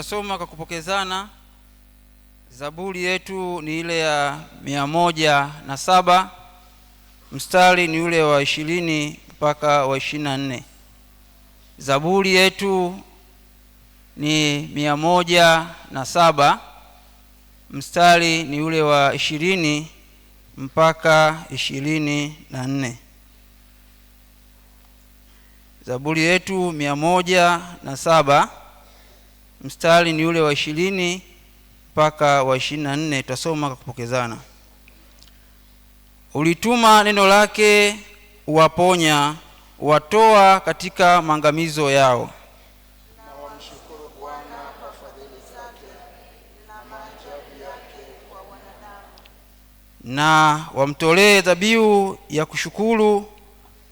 Tutasoma kwa kupokezana. Zaburi yetu ni ile ya 107, mstari ni ule wa 20 mpaka wa 24. Zaburi yetu ni 107, mstari ni ule wa 20 mpaka 24. Zaburi yetu 107, mstari ni ule wa 20 mpaka wa 24. Tutasoma kwa kupokezana. Ulituma neno lake, uwaponya, watoa katika maangamizo yao. Na wamshukuru Bwana kwa fadhili zake na maajabu yake kwa wanadamu. Na wamtolee dhabihu ya kushukuru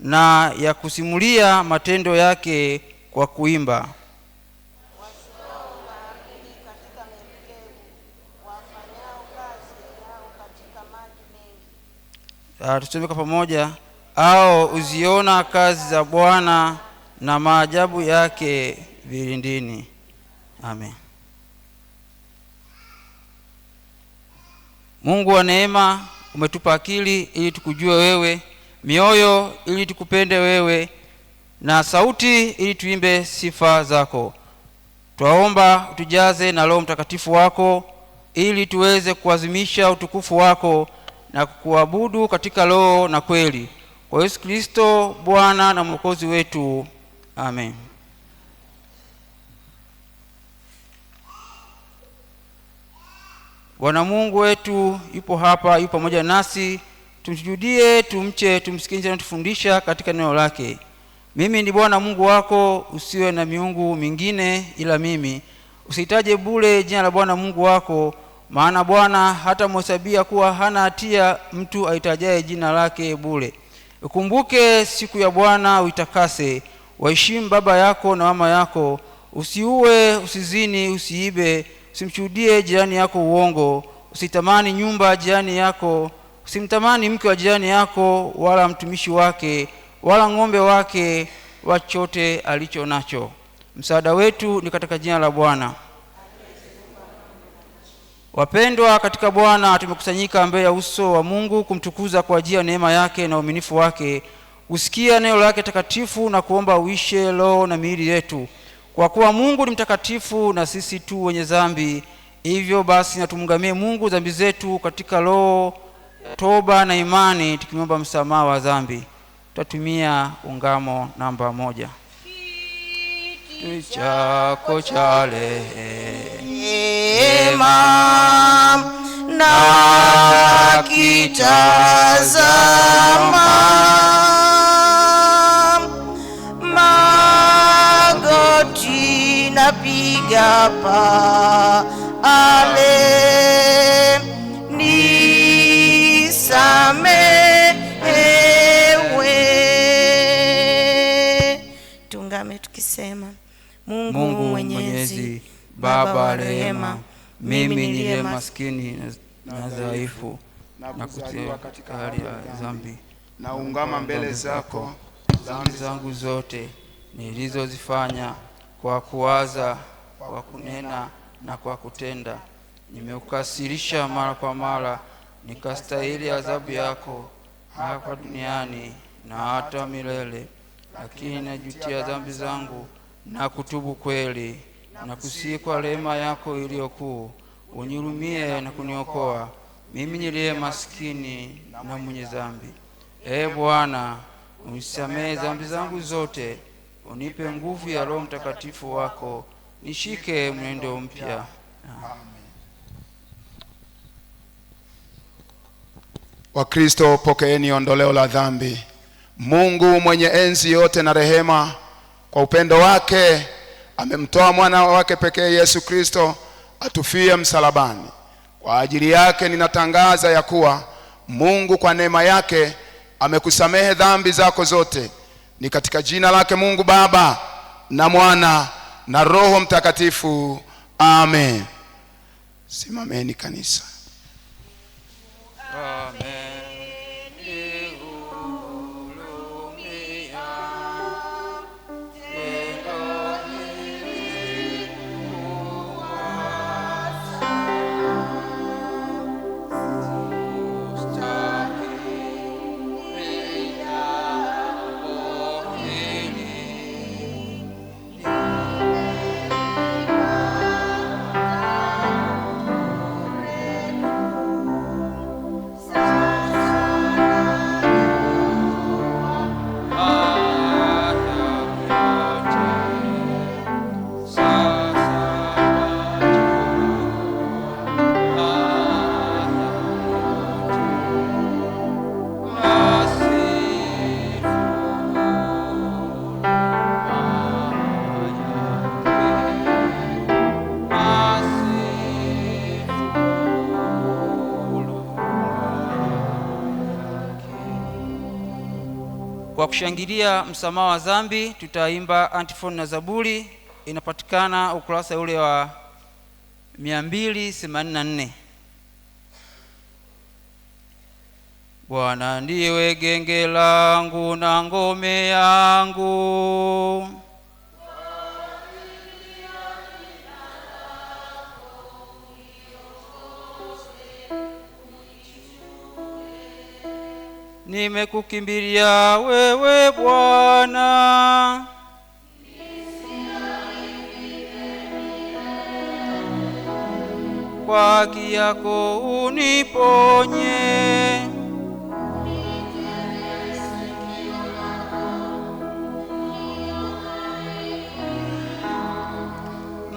na ya kusimulia matendo yake kwa kuimba. Tusome kwa pamoja. Ao uziona kazi za Bwana na maajabu yake vilindini. Amen. Mungu wa neema, umetupa akili ili tukujue wewe, mioyo ili tukupende wewe, na sauti ili tuimbe sifa zako. Twaomba utujaze na Roho Mtakatifu wako ili tuweze kuadhimisha utukufu wako na kukuabudu katika roho na kweli. Kwa Yesu Kristo Bwana na Mwokozi wetu. Amen. Bwana Mungu wetu yupo hapa, yupo pamoja nasi. Tumsujudie, tumche, tumsikilize na tufundisha katika neno lake. Mimi ni Bwana Mungu wako, usiwe na miungu mingine ila mimi. Usitaje bure jina la Bwana Mungu wako, maana Bwana hata mhesabia kuwa hana hatia mtu aitajaye jina lake bure. Ukumbuke siku ya Bwana uitakase. Waheshimu baba yako na mama yako. Usiue, usizini, usiibe, usimshuhudie jirani yako uongo. Usitamani nyumba ya jirani yako. Usimtamani mke wa jirani yako, wala mtumishi wake, wala ng'ombe wake, wachote alicho nacho. Msaada wetu ni katika jina la Bwana. Wapendwa katika Bwana, tumekusanyika mbele ya uso wa Mungu kumtukuza kwa ajili ya neema yake na uaminifu wake. Usikia neno lake takatifu na kuomba uishe roho na miili yetu. Kwa kuwa Mungu ni mtakatifu na sisi tu wenye dhambi, hivyo basi na tumungamie Mungu dhambi zetu katika roho, toba na imani, tukimwomba msamaha wa dhambi. Tutatumia ungamo namba 1. Kiti chako cha rehema na kitazama, magoti napiga pale, nisamehewe. Tungame tukisema: Mungu Mwenyezi, Baba wa rehema, mimi niliye maskini na dhaifu na kuzaliwa katika hali ya dhambi, na ungama mbele zako dhambi zangu zote nilizozifanya kwa kuwaza, kwa kunena na kwa kutenda. Nimeukasirisha mara kwa mara, nikastahili adhabu yako hapa duniani na hata milele. Lakini najutia dhambi zangu na kutubu kweli, na kusihi kwa rehema yako iliyokuu unihurumie na kuniokoa mimi niliye maskini na mwenye dhambi. Ee Bwana, unisamehe dhambi zangu zote, unipe nguvu ya Roho Mtakatifu wako, nishike mwenendo mpya. Amen. Wakristo, pokeeni ondoleo la dhambi. Mungu mwenye enzi yote na rehema, kwa upendo wake amemtoa mwana wake pekee Yesu Kristo atufie msalabani. Kwa ajili yake ninatangaza ya kuwa Mungu kwa neema yake amekusamehe dhambi zako zote. Ni katika jina lake Mungu Baba na Mwana na Roho Mtakatifu. Amen. Simameni kanisa. Amen. Kwa kushangilia msamaha wa dhambi tutaimba antifoni na zaburi, inapatikana ukurasa ule wa 284. Bwana ndiwe genge langu na ngome yangu, nimekukimbilia wewe Bwana. Kwa haki yako uniponye,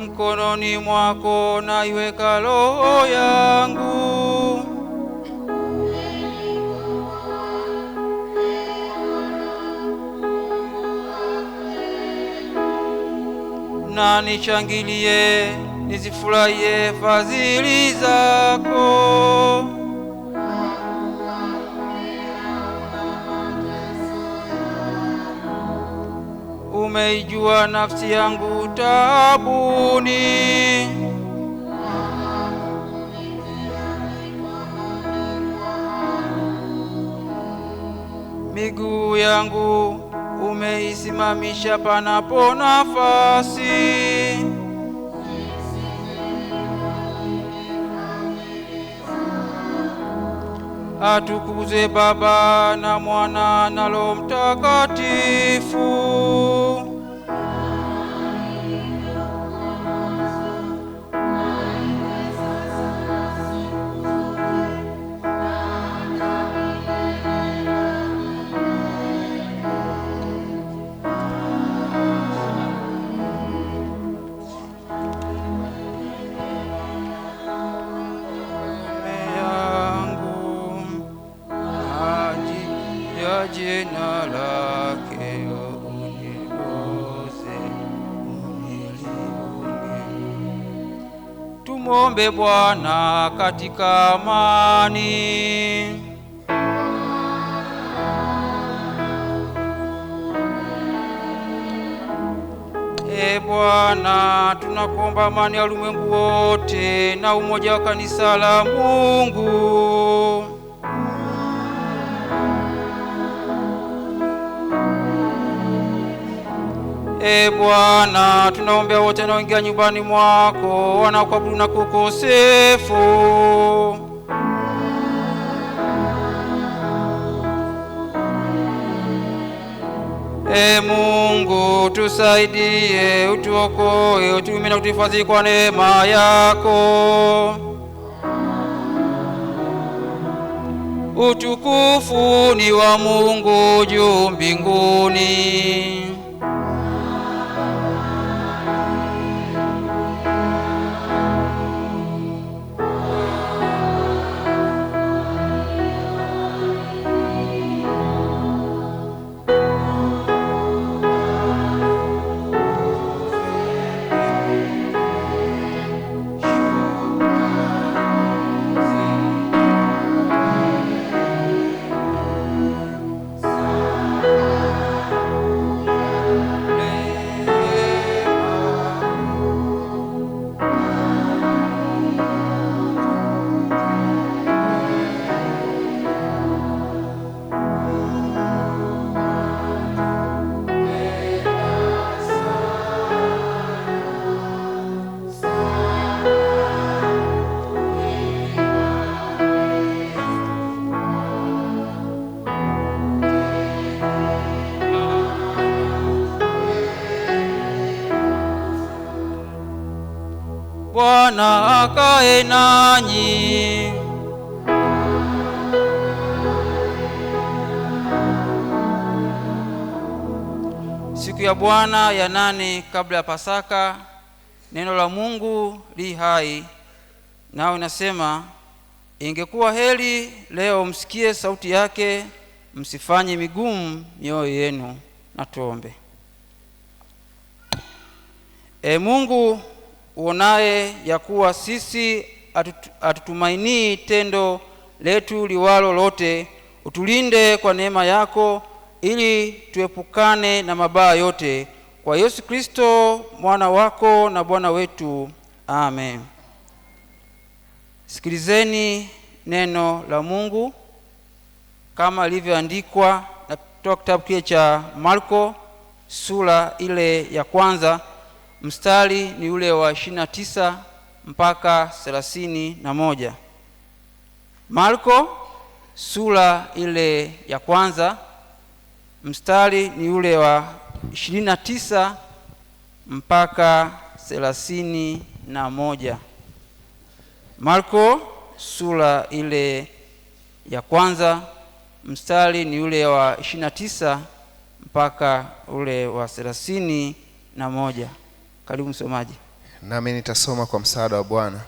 mkononi mwako naiweka roho yangu. Na nishangilie nizifurahie fadhili zako. Umeijua nafsi yangu taabuni, miguu yangu umeisimamisha panapo nafasi. Atukuzwe Baba na Mwana na Roho Mtakatifu. Jina lake uniongoze, unilinde. Tumwombe Bwana katika amani. Bwana, tunakuomba amani ya ulimwengu wote na umoja wa kanisa la Mungu. Bwana, tunaombea wote wanaoingia nyumbani mwako wanaokuabudu na kukosefu. Mungu, tusaidie, utuokoe, utuhurumie na kutuhifadhi kwa neema yako. Utukufu ni wa Mungu juu mbinguni. Bwana akae nanyi. Siku ya Bwana ya 8 kabla ya Pasaka, neno la Mungu li hai, nao inasema, ingekuwa heri leo msikie sauti yake, msifanye migumu mioyo yenu. Na tuombe. Mungu, uonaye ya kuwa sisi atutumainii tendo letu liwalo lote, utulinde kwa neema yako ili tuepukane na mabaya yote, kwa Yesu Kristo mwana wako na Bwana wetu. Amen. Sikilizeni neno la Mungu kama ilivyoandikwa na kutoka kitabu kile cha Marko sura ile ya kwanza, mstari ni ule wa 29 mpaka 31. Marko sura ile ya kwanza, mstari ni ule wa 29 mpaka 31. Marko sura ile ya kwanza, mstari ni ule wa 29 mpaka ule wa 31. Karibu msomaji. Nami nitasoma kwa msaada wa Bwana.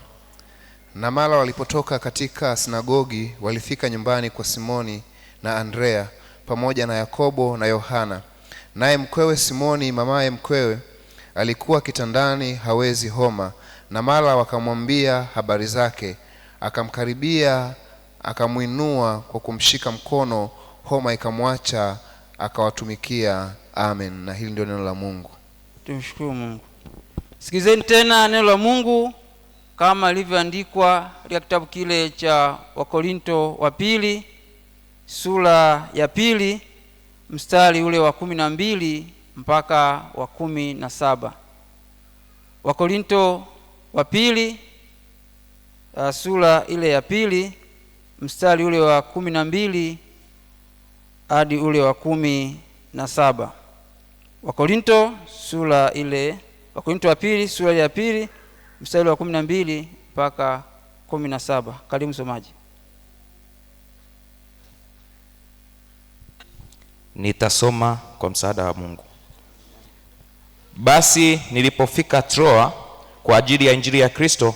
Na mara walipotoka katika sinagogi, walifika nyumbani kwa Simoni na Andrea pamoja na Yakobo na Yohana. Naye mkwewe Simoni, mamaye mkwewe, alikuwa kitandani hawezi homa. Na mara wakamwambia habari zake. Akamkaribia, akamuinua kwa kumshika mkono, homa ikamwacha, akawatumikia. Amen. Na hili ndio neno la Mungu. Tumshukuru Mungu. Sikizeni tena neno la Mungu kama ilivyoandikwa katika kitabu kile cha Wakorinto wa pili sura ya pili, mstari ule wa 12 mpaka wa 17. Wakorinto wa pili sura ile ya pili, mstari ule wa 12 hadi ule wa 17. Wakorinto wa pili sura ya pili, mstari wa 12 mpaka 17. Karibu msomaji. Nitasoma kwa msaada wa Mungu. Basi nilipofika Troa kwa ajili ya injili ya Kristo,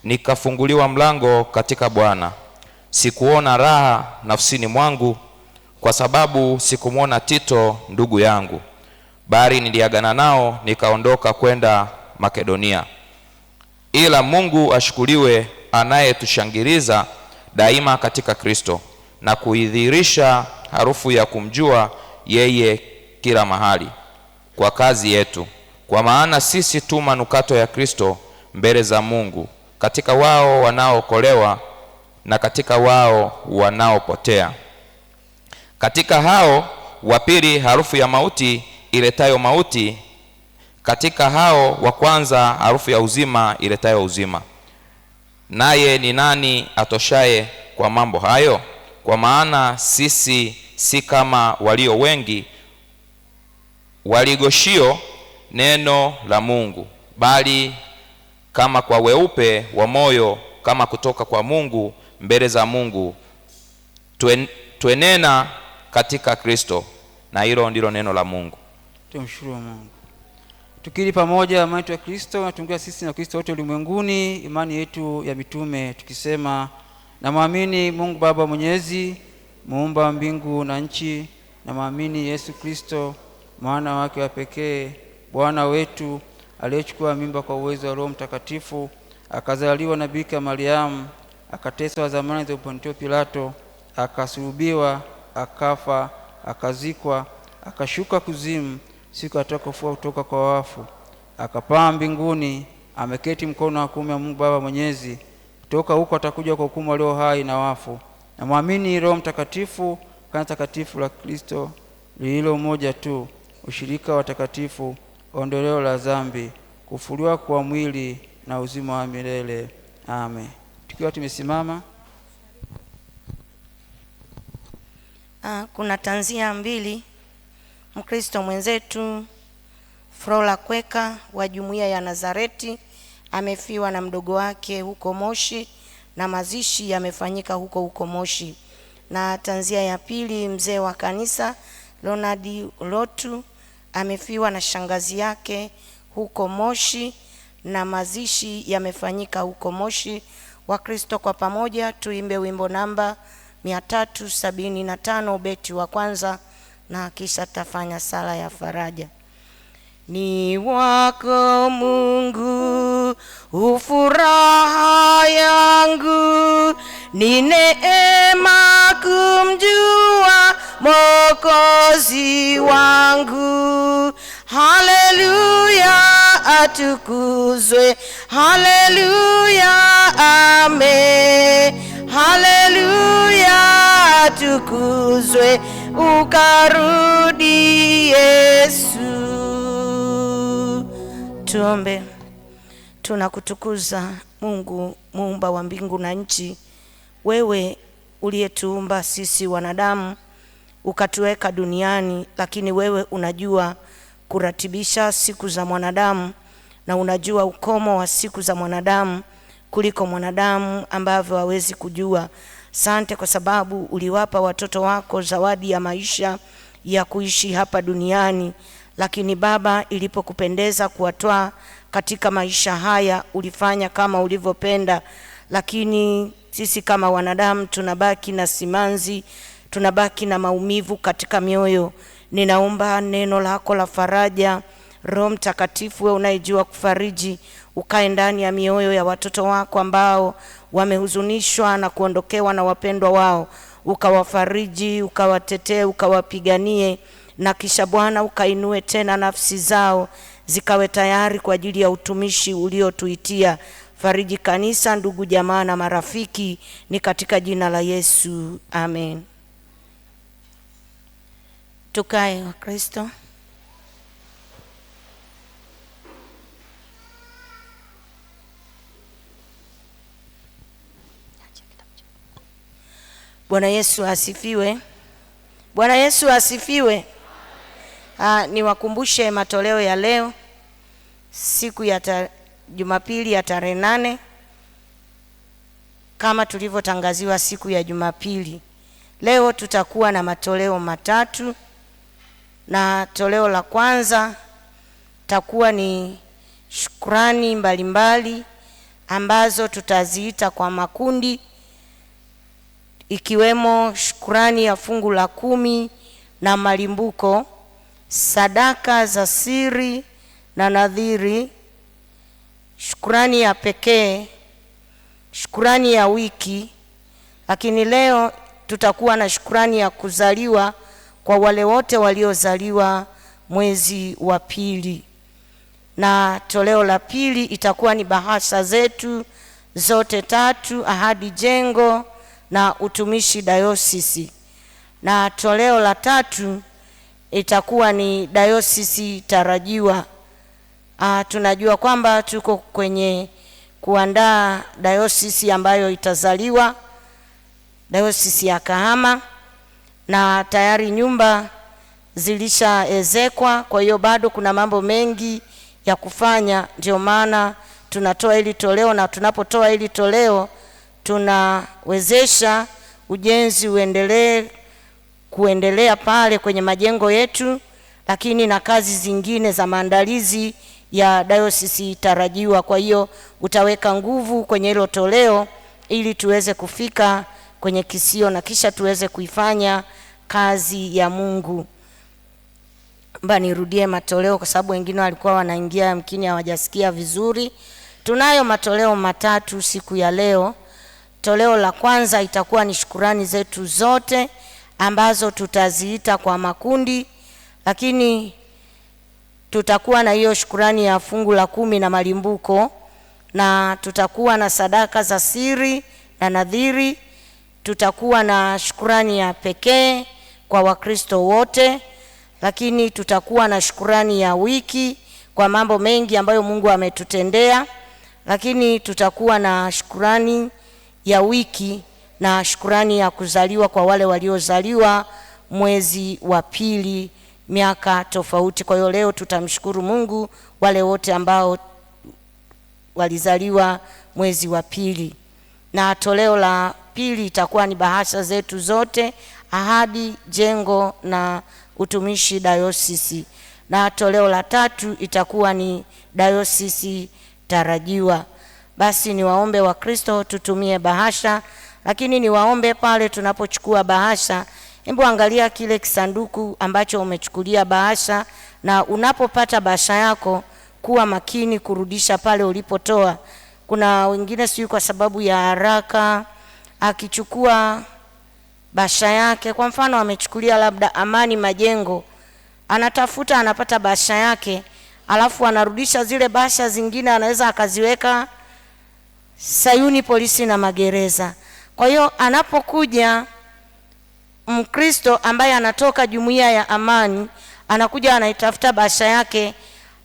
nikafunguliwa mlango katika Bwana. Sikuona raha nafsini mwangu kwa sababu sikumwona Tito ndugu yangu, bali niliagana nao nikaondoka kwenda Makedonia. Ila Mungu ashukuriwe, anayetushangiliza daima katika Kristo na kuidhihirisha harufu ya kumjua yeye kila mahali kwa kazi yetu. Kwa maana sisi tu manukato ya Kristo mbele za Mungu, katika wao wanaookolewa na katika wao wanaopotea. Katika hao wa pili harufu ya mauti iletayo mauti, katika hao wa kwanza harufu ya uzima iletayo uzima. Naye ni nani atoshaye kwa mambo hayo? Kwa maana sisi si kama walio wengi waligoshio neno la Mungu, bali kama kwa weupe wa moyo, kama kutoka kwa Mungu mbele za Mungu twenena katika Kristo. Na hilo ndilo neno la Mungu. Tumshukuru Mungu. Tukiri pamoja imani ya Kristo na tungia sisi na Kristo wote ulimwenguni, imani yetu ya mitume, tukisema: na muamini Mungu Baba Mwenyezi, muumba mbingu na nchi, na muamini Yesu Kristo mwana wake wa pekee, Bwana wetu, aliyechukua mimba kwa uwezo wa Roho Mtakatifu, akazaliwa na Bikira Mariamu, akateswa zamani za Pontio Pilato, akasulubiwa, akafa, akazikwa, akashuka kuzimu, siku atakayofufua kutoka kwa wafu, akapaa mbinguni, ameketi mkono wa kuume wa Mungu Baba Mwenyezi. Kutoka huko atakuja kwa hukumu walio hai na wafu. Na muamini Roho Mtakatifu, kanisa takatifu la Kristo lililo moja tu, ushirika wa takatifu, ondoleo la dhambi, kufufuliwa kwa mwili na uzima wa milele. Amen. Tukiwa tumesimama, kuna tanzia mbili. Mkristo mwenzetu Frola Kweka wa Jumuiya ya Nazareti amefiwa na mdogo wake huko Moshi, na mazishi yamefanyika huko Moshi. Na tanzia ya pili, mzee wa kanisa Ronald Lotu amefiwa na shangazi yake huko Moshi, na mazishi yamefanyika huko Moshi. Wakristo kwa pamoja tuimbe wimbo namba 375 beti wa kwanza, na kisha tafanya sala ya faraja. Ni wako Mungu ufuraha yangu, ni neema kumjua Mwokozi Mwokozi wangu. Haleluya, atukuzwe. Haleluya, amen. Haleluya, atukuzwe. Ukarudi Yesu. Tuombe. Tunakutukuza Mungu muumba wa mbingu na nchi, wewe uliyetuumba sisi wanadamu ukatuweka duniani, lakini wewe unajua kuratibisha siku za mwanadamu na unajua ukomo wa siku za mwanadamu kuliko mwanadamu ambavyo hawezi kujua. Asante kwa sababu uliwapa watoto wako zawadi ya maisha ya kuishi hapa duniani, lakini Baba, ilipokupendeza kuwatoa katika maisha haya ulifanya kama ulivyopenda, lakini sisi kama wanadamu tunabaki na simanzi, tunabaki na maumivu katika mioyo. Ninaomba neno lako la faraja, Roho Mtakatifu wewe unayejua kufariji, ukae ndani ya mioyo ya watoto wako ambao wamehuzunishwa na kuondokewa na wapendwa wao, ukawafariji, ukawatetee, ukawapiganie, na kisha Bwana ukainue tena nafsi zao zikawe tayari kwa ajili ya utumishi uliotuitia. Fariji kanisa, ndugu, jamaa na marafiki, ni katika jina la Yesu, amen. Tukae wa Kristo. Bwana Yesu asifiwe. Bwana Yesu asifiwe. Niwakumbushe matoleo ya leo, siku ya Jumapili ya tarehe 8 kama tulivyotangaziwa siku ya Jumapili. Leo tutakuwa na matoleo matatu, na toleo la kwanza takuwa ni shukrani mbalimbali ambazo tutaziita kwa makundi, ikiwemo shukrani ya fungu la 10 na malimbuko, sadaka za siri na nadhiri, shukrani ya pekee, shukrani ya wiki. Lakini leo tutakuwa na shukrani ya kuzaliwa kwa wale wote waliozaliwa mwezi wa pili. Na toleo la pili itakuwa ni bahasha zetu zote tatu, ahadi jengo na utumishi dayosisi. Na toleo la tatu itakuwa ni dayosisi tarajiwa. Tunajua kwamba tuko kwenye kuandaa dayosisi ambayo itazaliwa, dayosisi ya Kahama, na tayari nyumba zilishaezekwa. Kwa hiyo bado kuna mambo mengi ya kufanya, ndio maana tunatoa hili toleo, na tunapotoa hili toleo tunawezesha ujenzi kuendelea pale kwenye majengo yetu, lakini na kazi zingine za maandalizi ya dayosisi tarajiwa. Kwa hiyo utaweka nguvu kwenye hilo toleo ili tuweze kufika kwenye kisio na kisha tuweze kuifanya kazi ya Mungu. Mba nirudie matoleo kwa sababu wengine walikuwa wanaingia yamkini hawajasikia vizuri. Tunayo matoleo matatu siku ya leo. Toleo la kwanza itakuwa ni shukurani zetu zote ambazo tutaziita kwa makundi, lakini tutakuwa na hiyo shukurani ya fungu la 10 na malimbuko, na tutakuwa na sadaka za siri na nadhiri, tutakuwa na shukurani ya pekee kwa Wakristo wote, lakini tutakuwa na shukurani ya wiki kwa mambo mengi ambayo Mungu ametutendea, lakini tutakuwa na shukurani ya wiki na shukurani ya kuzaliwa kwa wale waliozaliwa mwezi wa pili miaka tofauti. Kwa hiyo leo tutamshukuru Mungu wale wote ambao walizaliwa mwezi wa pili. Na toleo la pili itakuwa ni bahasha zetu zote, ahadi jengo na utumishi dayosisi. Na toleo la tatu itakuwa ni dayosisi tarajiwa. Basi niwaombe Wakristo tutumie bahasha, lakini niwaombe pale tunapochukua bahasha, hebu angalia kile kisanduku ambacho umechukulia bahasha, na unapopata bahasha yako kuwa makini kurudisha pale ulipotoa. Kuna wengine sio kwa sababu ya haraka akichukua bahasha yake. Kwa mfano amechukulia labda Amani Majengo, anatafuta anapata bahasha yake, alafu anarudisha zile bahasha zingine, anaweza akaziweka Sayuni Polisi na Magereza. Kwa hiyo anapokuja Mkristo ambaye anatoka jumuiya ya Amani, anakuja anaitafuta bahasha yake,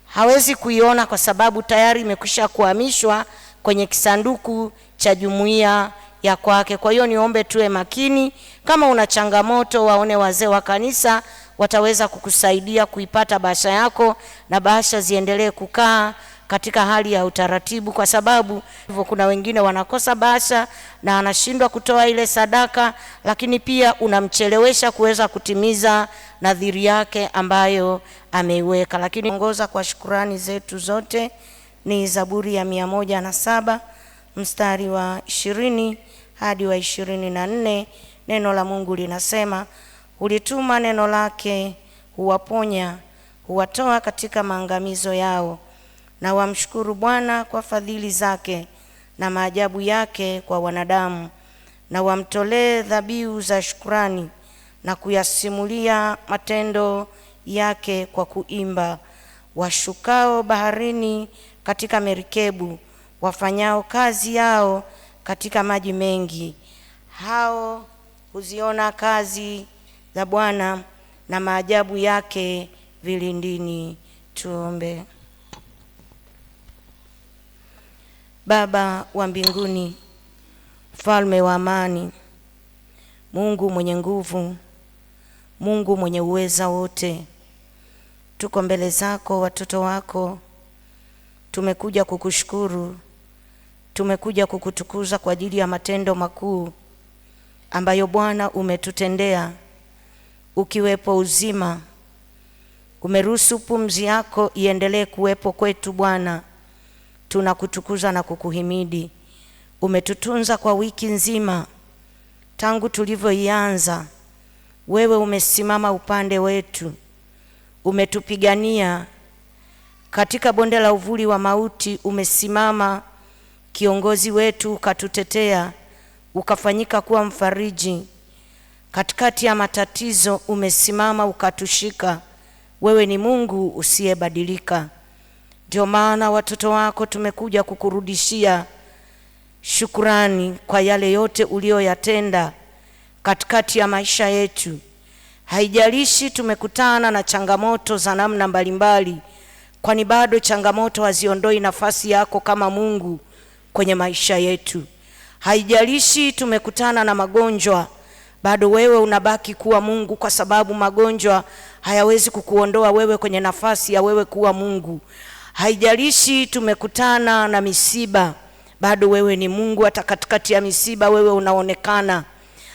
hawezi kuiona kwa sababu tayari imekwisha kuhamishwa kwenye kisanduku cha jumuiya ya kwake. Kwa hiyo niombe tuwe makini. Kama una changamoto, waone wazee wa kanisa, wataweza kukusaidia kuipata bahasha yako na bahasha ziendelee kukaa katika hali ya utaratibu, kwa sababu hivyo kuna wengine wanakosa bahasha na anashindwa kutoa ile sadaka, lakini pia unamchelewesha kuweza kutimiza nadhiri yake ambayo ameiweka. Lakini ongoza kwa shukrani zetu zote ni Zaburi ya 107 mstari wa 20 hadi wa 24. Neno la Mungu linasema, hulituma neno lake, huwaponya, huwatoa katika maangamizo yao. Na wamshukuru Bwana kwa fadhili zake na maajabu yake kwa wanadamu. Na wamtolee dhabihu za shukrani na kuyasimulia matendo yake kwa kuimba. Washukao baharini katika merikebu, wafanyao kazi yao katika maji mengi, hao huziona kazi za Bwana na maajabu yake vilindini. Tuombe. Baba wa mbinguni, mfalme wa amani, Mungu mwenye nguvu, Mungu mwenye uweza wote, tuko mbele zako watoto wako. Tumekuja kukushukuru, tumekuja kukutukuza kwa ajili ya matendo makuu ambayo Bwana umetutendea. Ukiwepo uzima, umeruhusu pumzi yako iendelee kuwepo kwetu Bwana. Tunakutukuza na kukuhimidi. Umetutunza kwa wiki nzima tangu tulivyoianza. Wewe umesimama upande wetu, umetupigania katika bonde la uvuli wa mauti. Umesimama kiongozi wetu, ukatutetea, ukafanyika kuwa mfariji katikati ya matatizo. Umesimama ukatushika. Wewe ni Mungu usiyebadilika. Ndio maana watoto wako tumekuja kukurudishia shukrani kwa yale yote ulioyatenda katikati ya maisha yetu. Haijalishi tumekutana na changamoto za namna mbalimbali, kwani bado changamoto haziondoi nafasi yako kama Mungu kwenye maisha yetu. Haijalishi tumekutana na magonjwa, bado wewe unabaki kuwa Mungu, kwa sababu magonjwa hayawezi kukuondoa wewe kwenye nafasi ya wewe kuwa Mungu. Haijalishi tumekutana na misiba, bado wewe ni Mungu, hata katikati ya misiba wewe unaonekana.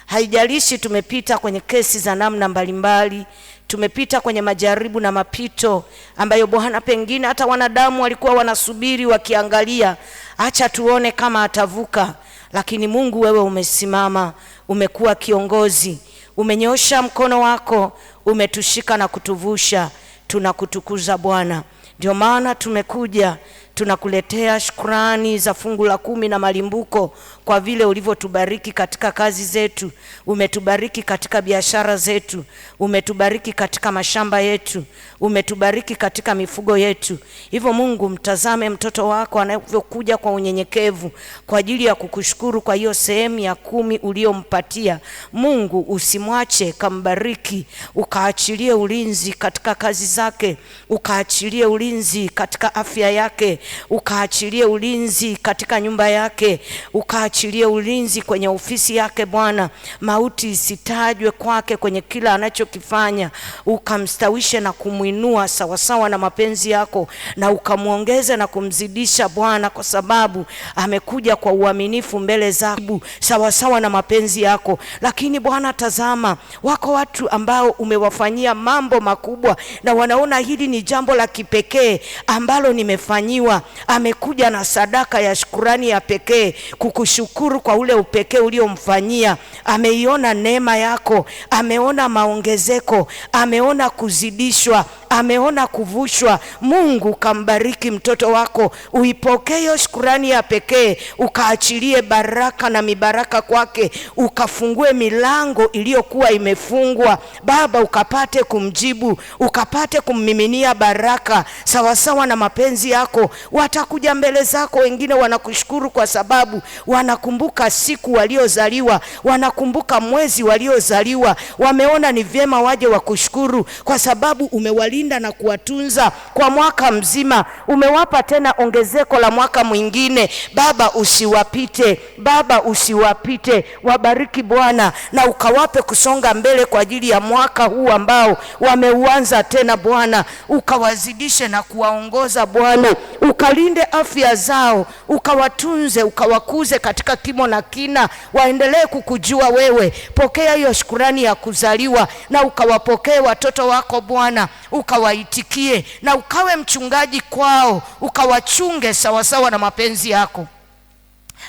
Haijalishi tumepita kwenye kesi za namna mbalimbali, tumepita kwenye majaribu na mapito ambayo Bwana pengine hata wanadamu walikuwa wanasubiri wakiangalia, acha tuone kama atavuka. Lakini Mungu wewe umesimama, umekuwa kiongozi, umenyosha mkono wako, umetushika na kutuvusha. Tunakutukuza Bwana. Ndio maana tumekuja tunakuletea shukrani za fungu la 10 na malimbuko kwa vile ulivyotubariki katika kazi zetu. Umetubariki katika biashara zetu, umetubariki katika mashamba yetu, umetubariki katika mifugo yetu. Hivyo Mungu, mtazame mtoto wako anavyokuja kwa unyenyekevu kwa ajili ya kukushukuru kwa hiyo sehemu ya 10 uliompatia. Mungu, usimwache, kambariki, ukaachilie ulinzi katika kazi zake, ukaachilie ulinzi katika afya yake, ukaachilie ulinzi katika nyumba yake, ukaachilie ulinzi kwenye ofisi yake. Bwana, mauti isitajwe kwake kwenye kila anachokifanya. Ukamstawishe na kumuinua sawasawa na mapenzi yako, na ukamuongeze na kumzidisha Bwana, kwa sababu amekuja kwa uaminifu mbele zako sawasawa na mapenzi yako. Lakini Bwana, tazama, wako watu ambao umewafanyia mambo makubwa na wanaona hili ni jambo la kipekee ambalo nimefanyiwa. Amekuja na sadaka ya shukrani ya pekee kukushukuru kwa ule upekee uliomfanyia. Ameiona neema yako, ameona maongezeko, ameona kuzidishwa, ameona kuvushwa. Mungu kambariki mtoto wako, uipokee hiyo shukrani ya pekee, ukaachilie baraka na mibaraka kwake, ukafungue milango iliyokuwa imefungwa. Baba, ukapate kumjibu, ukapate kummiminia baraka sawasawa na mapenzi yako. Watakuja mbele zako, wengine wanakushukuru kwa sababu wanakumbuka siku waliozaliwa, wanakumbuka mwezi waliozaliwa, wameona ni vyema waje wakushukuru kwa sababu umewalinda na kuwatunza kwa mwaka mzima, umewapa tena ongezeko la mwaka mwingine. Baba, usiwapite, Baba usiwapite, wabariki Bwana na ukawape kusonga mbele kwa ajili ya mwaka huu ambao wameuanza tena. Bwana, ukawazidishe na kuwaongoza Bwana, ukalinde afya zao, ukawatunze, ukawakuze katika kimo na kina, waendelee kukujua wewe. Pokea hiyo shukrani ya kuzaliwa na ukawapokee watoto wako Bwana, ukawaitikie na ukawe mchungaji kwao, ukawachunge sawasawa na mapenzi yako.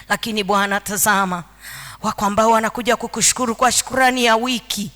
Lakini Bwana, tazama wako ambao wanakuja kukushukuru kwa shukrani ya wiki.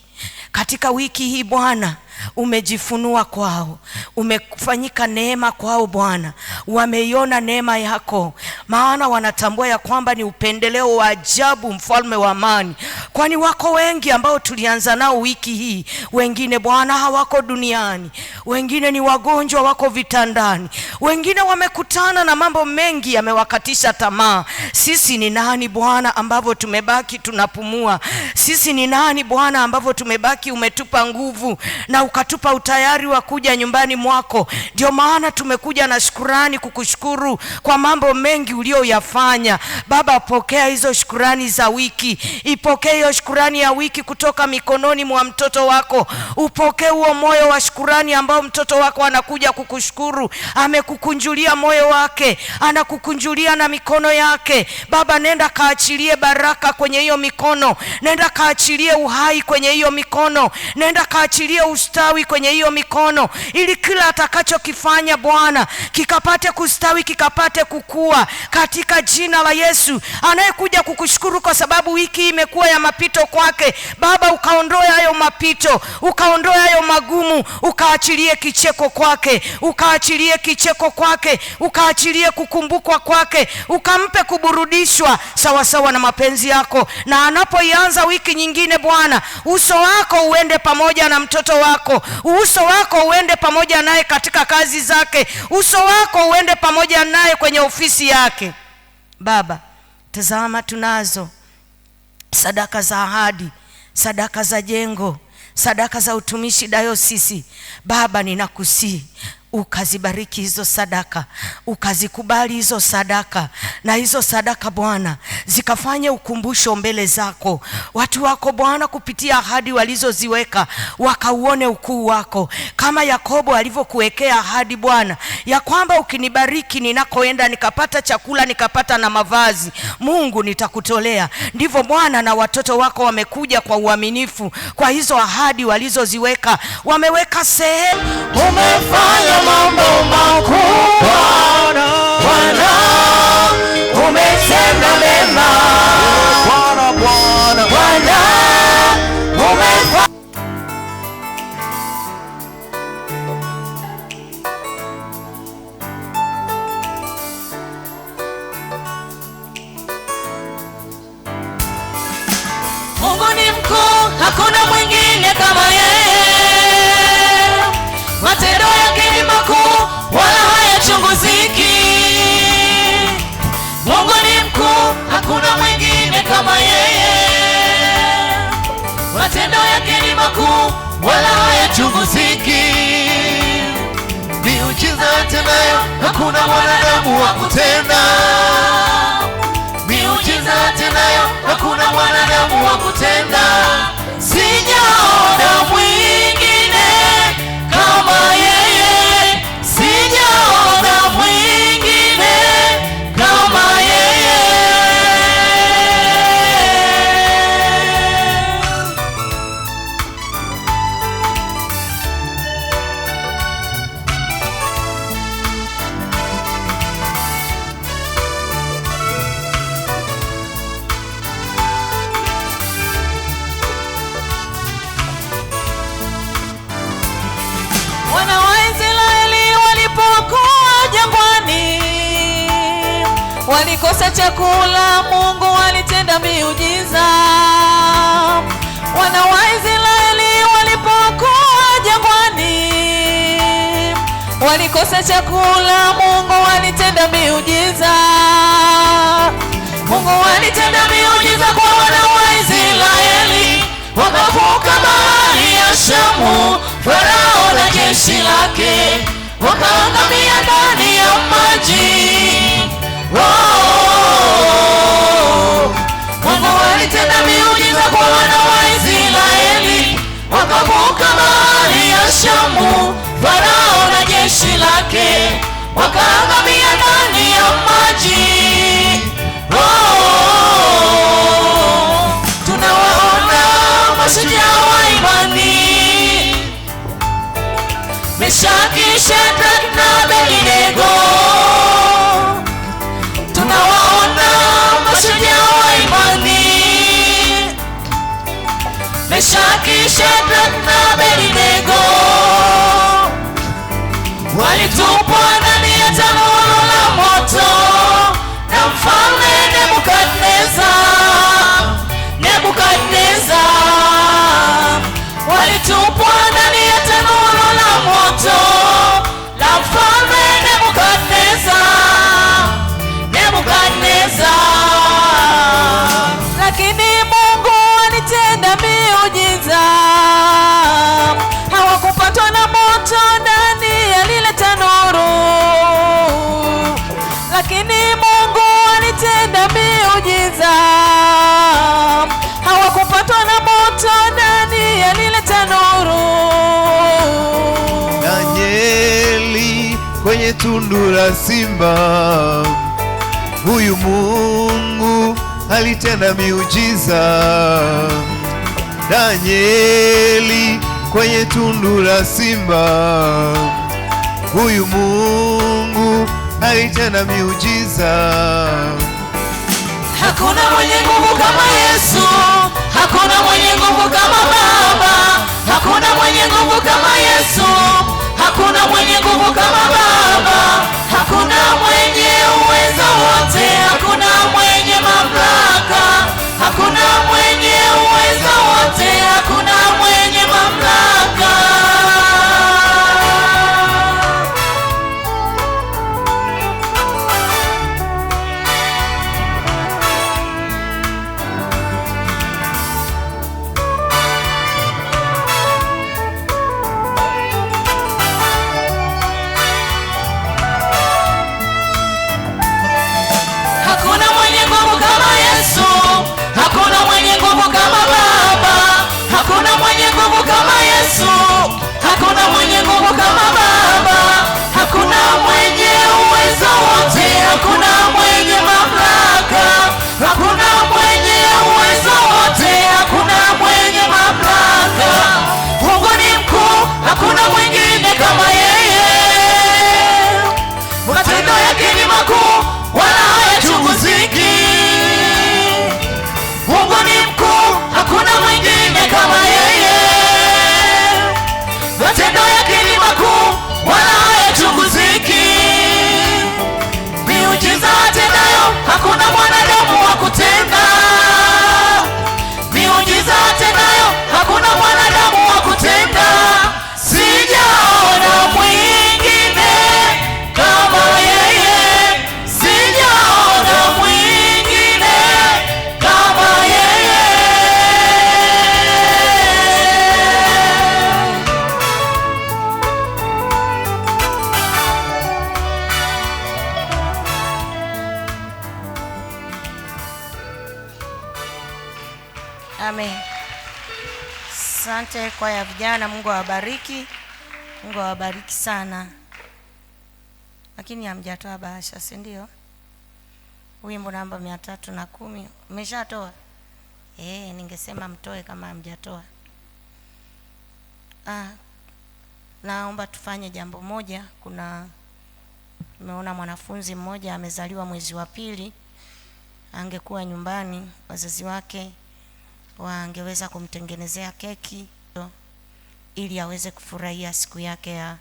Katika wiki hii Bwana, umejifunua kwao, umefanyika neema kwao Bwana, wameiona neema yako, maana wanatambua ya kwamba ni upendeleo wa ajabu, mfalme wa amani. Kwani wako wengi ambao tulianza nao wiki hii, wengine Bwana hawako duniani, wengine ni wagonjwa wako vitandani, wengine wamekutana na mambo mengi yamewakatisha tamaa. Sisi ni nani Bwana ambavyo tumebaki tunapumua? Sisi ni nani Bwana ambavyo tumebaki umetupa nguvu na ukatupa utayari wa kuja nyumbani mwako? Ndio maana tumekuja na shukrani kukushukuru kwa mambo mengi ulioyafanya. Baba, pokea hizo shukrani za wiki, ipokee hiyo shukrani ya wiki kutoka mikononi mwa mtoto wako. Upokee huo moyo wa shukrani ambao mtoto wako anakuja kukushukuru, amekukunjulia moyo wake, anakukunjulia na mikono yake. Baba, nenda kaachilie baraka kwenye hiyo mikono, nenda kaachilie uhai kwenye hiyo mikono, nenda kaachilie ustawi kwenye hiyo mikono, ili kila atakachokifanya Bwana kikapate kustawi, kikapate kukua katika jina la Yesu. Anayekuja kukushukuru kwa sababu wiki imekuwa ya mapito kwake, Baba ukaondoe hayo mapito, ukaondoe hayo magumu, ukaachilie kicheko kwake, ukaachilie kicheko kwake, ukaachilie kukumbukwa kwake, ukampe kuburudishwa sawa sawa na mapenzi yako. Na anapoianza wiki nyingine Bwana, uso wako uende pamoja na mtoto wako, uso wako uende pamoja naye katika kazi zake, uso wako uende pamoja naye kwenye ofisi yake. Baba, tazama tunazo sadaka za ahadi, sadaka za jengo, sadaka za utumishi dayosisi. Baba, ninakusihi ukazibariki hizo sadaka, ukazikubali hizo sadaka, na hizo sadaka Bwana zikafanye ukumbusho mbele zako. Watu wako Bwana kupitia ahadi walizoziweka wakauone ukuu wako, kama Yakobo alivyokuwekea ahadi Bwana ya kwamba ukinibariki ninakoenda, nikapata chakula, nikapata na mavazi, Mungu nitakutolea. Ndivyo Bwana na watoto wako wamekuja kwa uaminifu kwa hizo ahadi walizoziweka, wameweka sehemu. Umefanya mambo makubwa Bwana, umetenda mema Bwana, Bwana, Bwana umefanya. Mungu ni mkuu, hakuna mwingine kama yeye. Matendo yake ni makuu, wala hayachunguziki. Mungu ni mkuu, hakuna mwingine kama yeye. Matendo yake ni makuu, wala hayachunguziki. Miujiza atendayo, hakuna mwanadamu wa kutenda. Miujiza atendayo, hakuna mwanadamu wa kutenda. Sijaona mwingine kama yeye, sijaona mwingine kama yeye. walikosa chakula, Mungu alitenda miujiza. Wana wa Israeli walipokuwa jangwani, walikosa chakula, Mungu alitenda miujiza. Mungu alitenda miujiza kwa wana wa Israeli, wakavuka bahari ya Shamu, Farao na jeshi lake wakaangamia ndani ya maji. Mungu alitenda miujiza kwa wana wa Israeli, wakavuka bahari ya Shamu, Farao na jeshi lake wakaangamia ndani ya maji. Tunawaona mashujaa wa imani, Meshaki, Shadraka na Abednego. Tunawaona mashujaa wa imani, Meshaki, Shadraka na Abednego. Walitupwa ndani ya tanuru la moto na mfalme Nebukadneza. Walitupwa ndani ya tanuru la moto la mfalme Nebukadneza. Lakini Mungu alitenda miujiza, hawakupatwa na moto ndani ya lile tanuru. Lakini Mungu alitenda miujiza, hawakupatwa na moto ndani ya lile tanuru. Danieli kwenye tundu la simba, huyu Mungu alitenda miujiza. Danieli kwenye tundu la simba, huyu Mungu alitenda miujiza. Hakuna mwenye nguvu kama Yesu, hakuna mwenye nguvu kama Baba, hakuna mwenye nguvu kama Yesu, hakuna mwenye nguvu kama Baba, hakuna mwenye uwezo wote, hakuna mwenye mamlaka, hakuna mwenye uwezo wote, hakuna mwenye mamlaka. Hakuna mwenye nguvu kama Yesu, hakuna mwenye nguvu kama Baba, hakuna mwenye nguvu kama Yesu, hakuna mwenye nguvu kama Baba, hakuna mwenye uwezo wote, hakuna mwenye mamlaka, hakuna mwenye uwezo wote, hakuna mwenye mamlaka. Mungu ni mkuu, hakuna mwingine kama yeye. Matendo yake ni makuu, wala hayachunguziki. Mungu ni mkuu, hakuna mwingine kama yeye. Matendo yake ni makuu, wala hayachunguziki. Miujiza atendayo, hakuna mwanadamu wa kutenda. Miujiza atendayo, hakuna mwanadamu wa kutenda. Sijaona mwingine kama yeye, sijaona mwingine kama yeye. Amen. Asante kwa ya vijana, Mungu awabariki. Mungu awabariki sana. Lakini hamjatoa bahasha, si ndio? Wimbo namba 310 umeshatoa? Ningesema mtoe kama hamjatoa. Naomba tufanye jambo moja. Nimeona mwanafunzi mmoja amezaliwa mwezi wa pili, angekuwa nyumbani, wazazi wake wangeweza kumtengenezea keki ili aweze kufurahia siku yake ya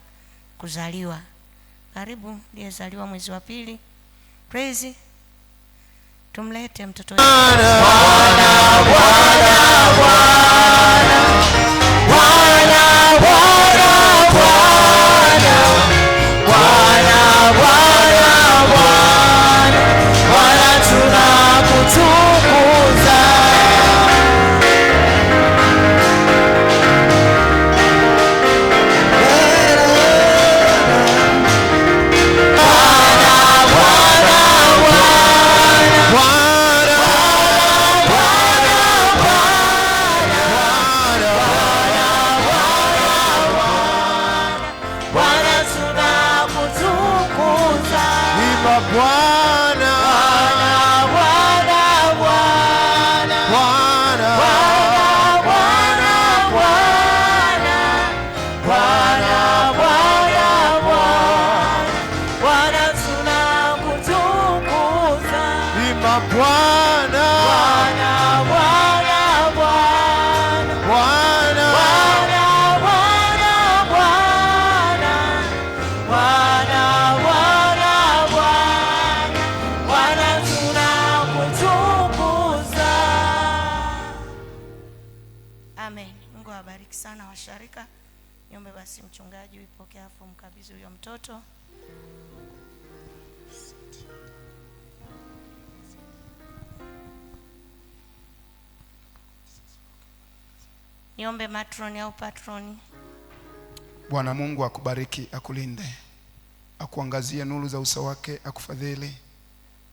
kuzaliwa. Karibu aliyezaliwa mwezi wa pili. Praise. Tumlete mtoto wetu. Amen. Mungu awabariki sana washarika. Niombe basi mchungaji uipokee afu mkabidhi huyo mtoto. Niombe matroni au patroni. Bwana Mungu akubariki, akulinde, akuangazie nuru za uso wake, akufadhili,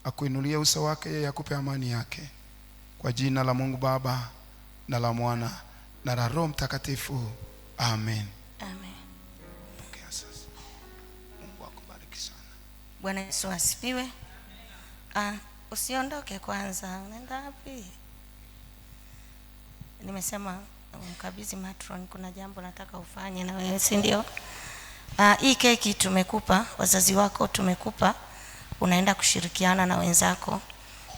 akuinulie uso wake, akupe amani yake. Kwa jina la Mungu Baba na la Mwana na la Roho Mtakatifu. Amen. Amen. Pokea sasa. Mungu akubariki sana. Bwana Yesu asifiwe. Usiondoke kwanza. Unaenda wapi? Nimesema mkabidhi matron, kuna jambo nataka ufanye na wewe, si ndio? Hii keki tumekupa, wazazi wako tumekupa, unaenda kushirikiana na wenzako.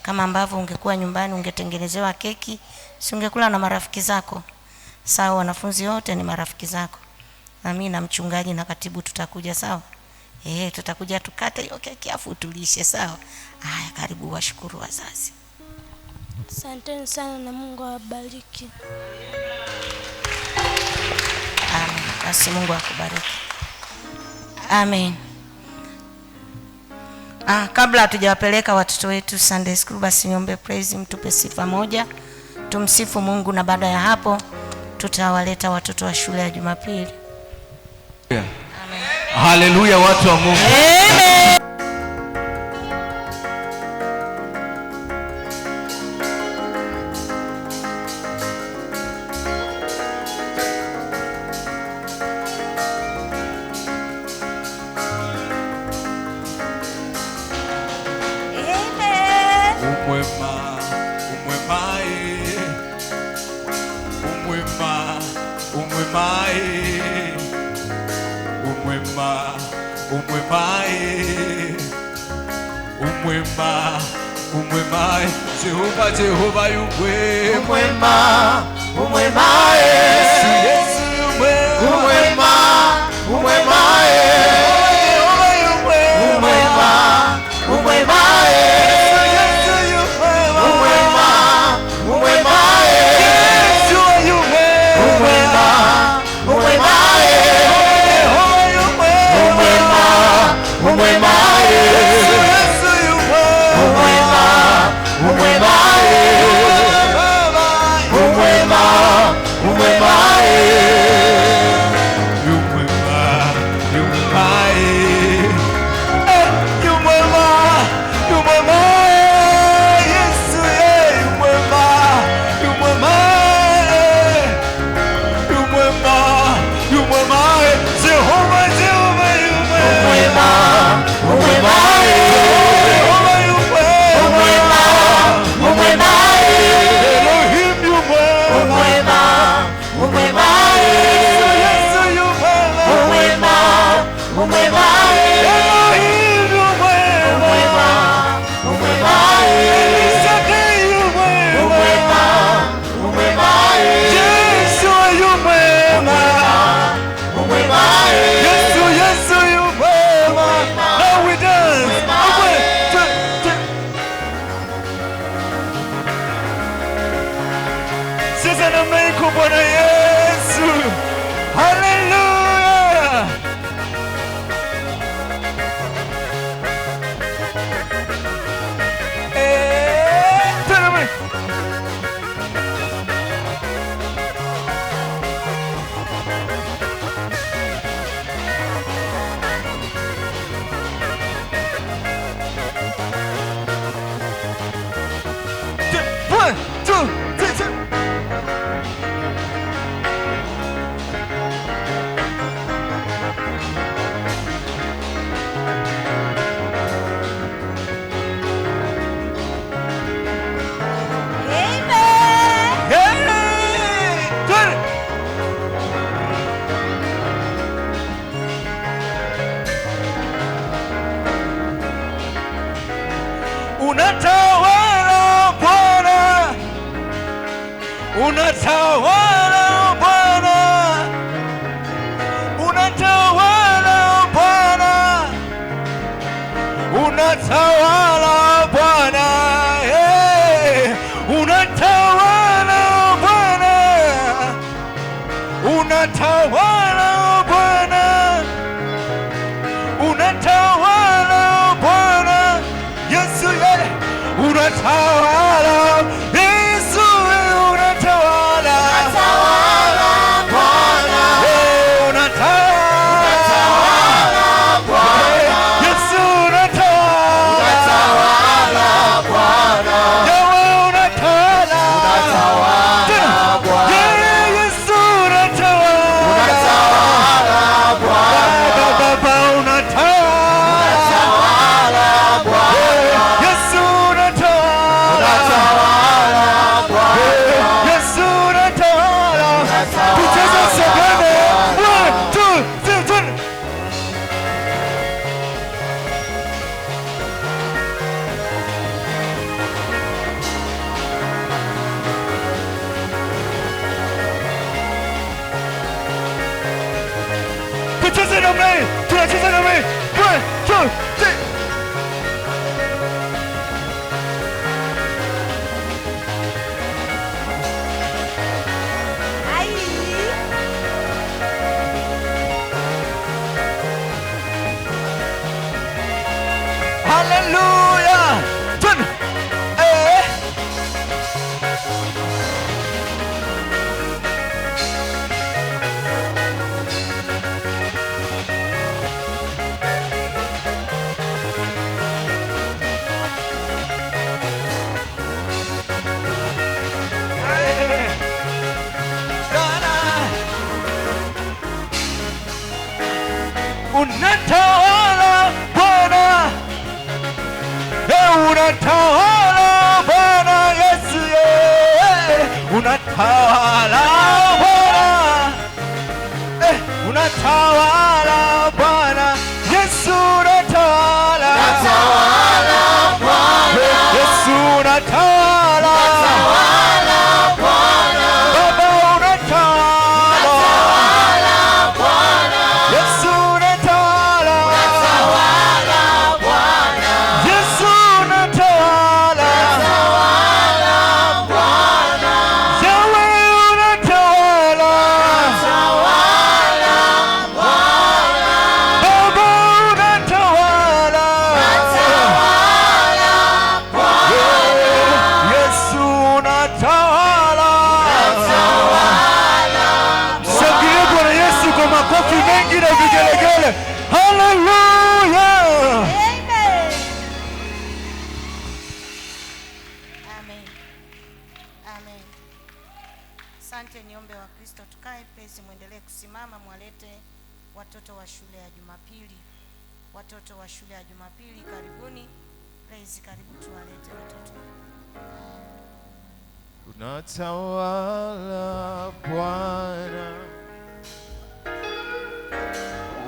Kama ambavyo ungekuwa nyumbani ungetengenezewa keki, si ungekula na marafiki zako? Sawa, wanafunzi wote ni marafiki zako. Na mimi na mchungaji na katibu tutakuja, sawa? Tutakuja tukate hiyo keki afu tulishe, sawa? Haya, karibu washukuru wazazi. Asanteni sana na Mungu awabariki. Amen. Basi Mungu akubariki. Amen. Kabla hatujawapeleka watoto wetu Sunday school, basi niombe praise, mtupe sifa moja. Tumsifu Mungu, na baada ya hapo tutawaleta watoto wa shule ya Jumapili. Amen. Haleluya, watu wa Mungu. Amen. Jehova yuwe umwema, umwema, Yesu yuwe umwema, umwema, Jehova yuwe umwema, umwema, Yesu yuwe umwema, umwema, Yesu yuwe umwema, umwema, Jehova yuwe umwema, umwema, Yesu yuwe umwema, umwema, umwema, umwema, unatawala Bwana, unatawala Bwana, unatawala Bwana, unatawala Bwana, unatawala Bwana, unatawala Bwana, Yesu unatawala, Yesu unatawala, unatawala Bwana, unatawala Bwana, Yesu unatawala Bwana, Yahweh unatawala, unatawala Bwana, Yesu unatawala Bwana, Baba unatawala Bwana, Yesu unatawala Bwana, Yesu unatawala. Tucheze sebene, 1 2 3 tucheze namna hii, tunacheza namna hii, 1 2 3. Hallelujah. Turn. Unatawala Bwana, unatawala Bwana Yesu, unatawala Bwana, unatawala Bwana Yesu, unatawala, unatawala Bwana Yesu, unatawala, unatawala Bwana Baba, unatawala, unatawala Bwana Yesu, unatawala, unatawala Bwana Yesu, unatawala, unatawala Bwana Yahweh, unatawala, unatawala Bwana Baba, unatawala, unatawala Bwana Yesu, unatawala, unatawala. Shangilia Bwana Yesu kwa makofi mengi na vigelegele. Hallelujah. Amen. Amen. Asante, niombe wa Kristo tukae. Praise, muendelee kusimama, mwalete watoto wa shule ya Jumapili. Watoto wa shule ya Jumapili, karibuni. Praise, karibu tuwalete watoto. Unatawala Bwana,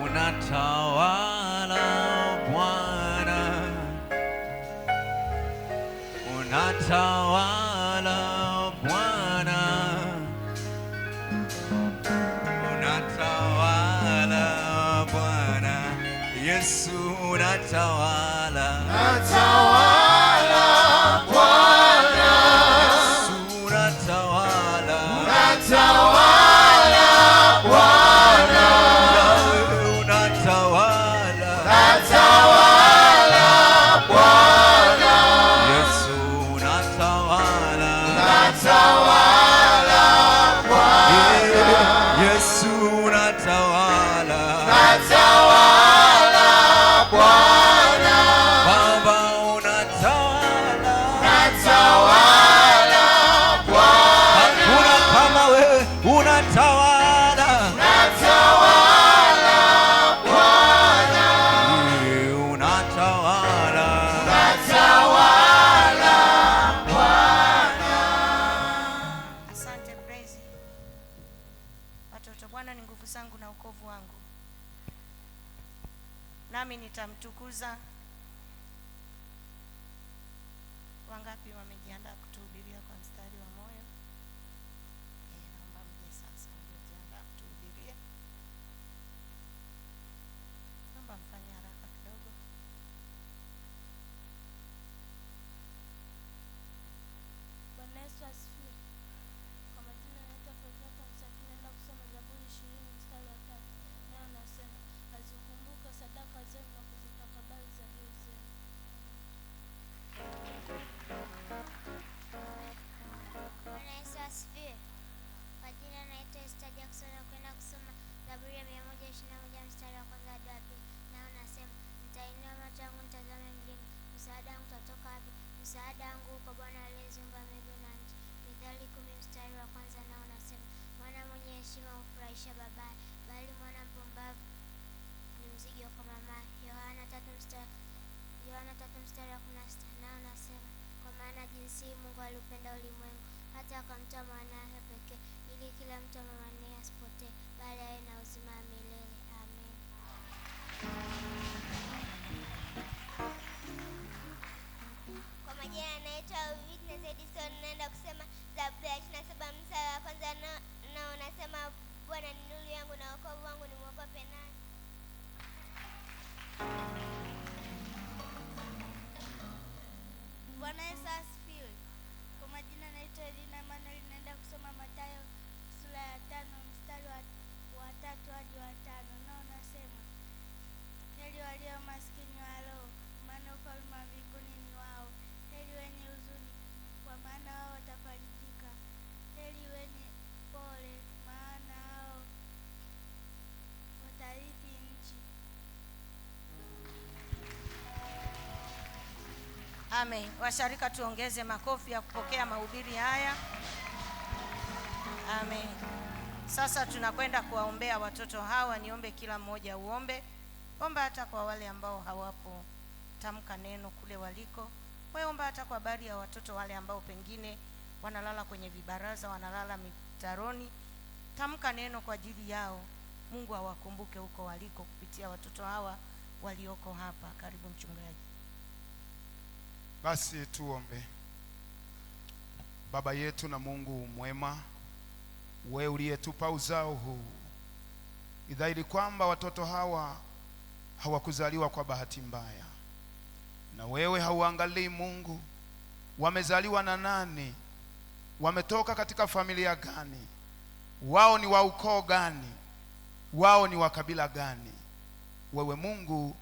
Unatawala Bwana, unatawala Bwana, unatawala Bwana Yesu, unatawala, unatawala Bwana Yesu, unatawala, unatawala Bwana unatawala, unatawala Bwana Yesu, unatawala, unatawala Bwana Yesu, unatawala, unatawala Bwana Baba, unatawala, unatawala Bwana. Hakuna kama wewe, unatawala, unatawala Bwana, unatawala, unatawala Bwana. Asante, praise. Watoto, Bwana ni nguvu zangu na wokovu wangu, nami nitamtukuza. Wangapi wamejiandaa kutuhubiria kwa mstari wa moyo? pio kwa mama. Yohana 3:16 nao nasema, kwa maana jinsi Mungu aliupenda ulimwengu hata akamtoa mwanawe pekee, ili kila mtu amwaminie asipotee, bali awe na uzima wa milele. Amen. Kwa majina anaitwa Witness Edison, naenda kusema Zaburi 27 mstari wa kwanza nao nasema, Bwana ni nuru yangu na wokovu wangu, nimwogope nani? Bwana Yesu asifiwe. Kwa majina naitwa Elina Manuel, naenda kusoma Mathayo sura ya 5 mstari wa 3 hadi wa 5 nao nasema, heri walio maskini wa roho, maana ufalme wa mbinguni ni wao. Heri wenye huzuni, kwa maana wao watafarijika. Heri wenye pole, maana hao watarithi nchi. Amen. Washarika, tuongeze makofi ya kupokea mahubiri haya. Amen. Sasa tunakwenda kuwaombea watoto hawa. Niombe kila mmoja uombe. Omba hata kwa wale ambao hawapo, tamka neno kule waliko. Wewe omba hata kwa habari ya watoto wale ambao pengine wanalala kwenye vibaraza, wanalala mitaroni. Tamka neno kwa ajili yao. Mungu awakumbuke huko waliko kupitia watoto hawa walioko hapa. Karibu mchungaji. Basi tuombe. Baba yetu na Mungu mwema, wewe uliyetupa uzao huu, ni dhahiri kwamba watoto hawa hawakuzaliwa kwa bahati mbaya, na wewe hauangalii Mungu wamezaliwa na nani, wametoka katika familia gani, wao ni wa ukoo gani, wao ni wa kabila gani. Wewe Mungu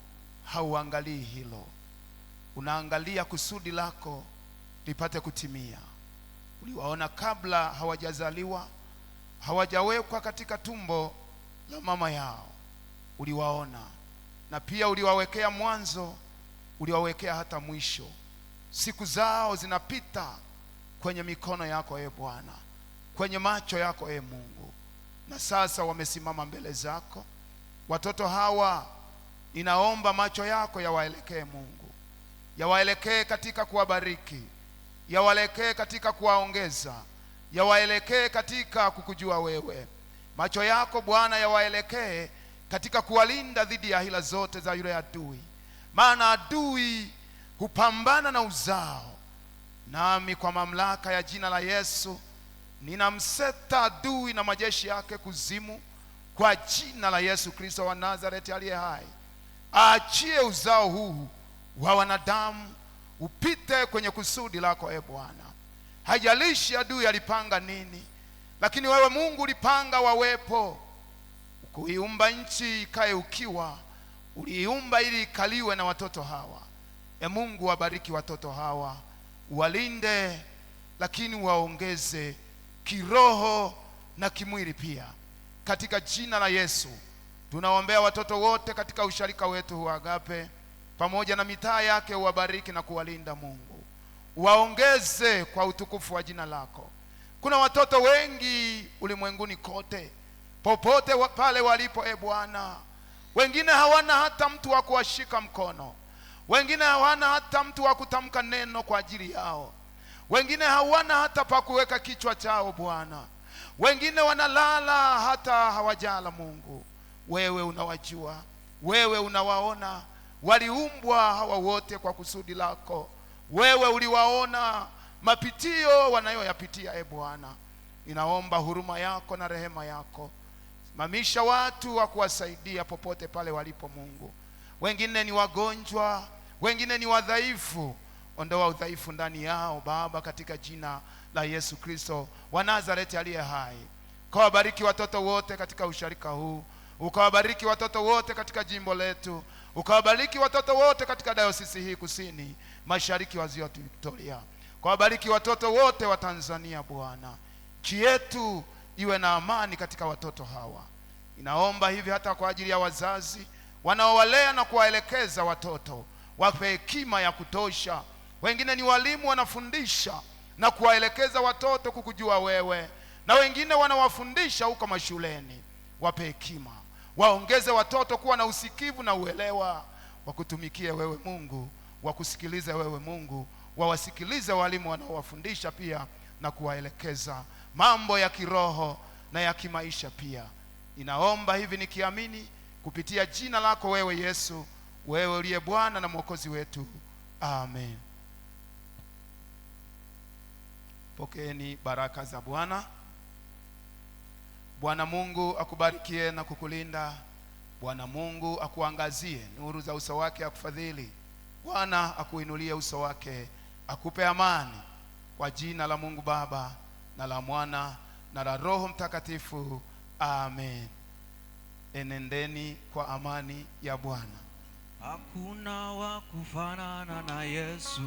hauangalii hilo, unaangalia kusudi lako lipate kutimia. Uliwaona kabla hawajazaliwa, hawajawekwa katika tumbo la mama yao, uliwaona, na pia uliwawekea mwanzo, uliwawekea hata mwisho. Siku zao zinapita kwenye mikono yako Bwana, kwenye macho yako Mungu, na sasa wamesimama mbele zako. Watoto hawa ninaomba macho yako yawaelekee Mungu, yawaelekee katika kuwabariki, yawaelekee katika kuwaongeza, yawaelekee katika kukujua wewe. Macho yako Bwana yawaelekee katika kuwalinda dhidi ya hila zote za yule adui, maana adui hupambana na uzao. Nami kwa mamlaka ya jina la Yesu ninamseta adui na majeshi yake kuzimu, kwa jina la Yesu Kristo wa Nazareti aliye hai. Aachie uzao huu wa wanadamu upite kwenye kusudi lako Bwana. Haijalishi adui alipanga nini, lakini wewe Mungu ulipanga wawepo. Kuiumba nchi ikae ukiwa, uliiumba ili ikaliwe na watoto hawa. Mungu wabariki watoto hawa, walinde, lakini waongeze kiroho na kimwili pia, katika jina la Yesu. Tunaombea watoto wote katika usharika wetu wa Agape pamoja na mitaa yake, uwabariki na kuwalinda Mungu, waongeze kwa utukufu wa jina lako. Kuna watoto wengi ulimwenguni kote, popote pale walipo Bwana, wengine hawana hata mtu wa kuwashika mkono, wengine hawana hata mtu wa kutamka neno kwa ajili yao, wengine hawana hata pa kuweka kichwa chao Bwana, wengine wanalala hata hawajala. Mungu, wewe unawajua, wewe unawaona. Waliumbwa hawa wote kwa kusudi lako. Wewe uliwaona mapitio wanayoyapitia Bwana. Ninaomba huruma yako na rehema yako. Simamisha watu wa kuwasaidia popote pale walipo Mungu. Wengine ni wagonjwa, wengine ni wadhaifu. Ondoa udhaifu ndani yao Baba, katika jina la Yesu Kristo wa Nazareti aliye hai. Ukawabariki watoto wote katika usharika huu, ukawabariki watoto wote katika jimbo letu, ukawabariki watoto wote katika dayosisi hii kusini mashariki wa Ziwa Victoria. Ukawabariki watoto wote wa Tanzania Bwana. Nchi yetu iwe na amani katika watoto hawa. Inaomba hivi hata kwa ajili ya wazazi wanaowalea na kuwaelekeza watoto, wape hekima ya kutosha. Wengine ni walimu wanafundisha na kuwaelekeza watoto kukujua wewe, na wengine wanawafundisha huko mashuleni. Wape hekima, Waongeze watoto kuwa na usikivu na uelewa, wakutumikie wewe Mungu, wakusikilize wewe Mungu, wawasikilize walimu wanaowafundisha pia na kuwaelekeza mambo ya kiroho na ya kimaisha pia. Ninaomba hivi nikiamini kupitia jina lako wewe Yesu, wewe uliye Bwana na Mwokozi wetu. Amen. Pokeeni baraka za Bwana. Bwana Mungu akubarikie na kukulinda. Bwana Mungu akuangazie nuru za uso wake akufadhili. Bwana akuinulie uso wake akupe amani. Kwa jina la Mungu Baba na la Mwana na la Roho Mtakatifu. Amen. Enendeni kwa amani ya Bwana. Hakuna wa kufanana na Yesu.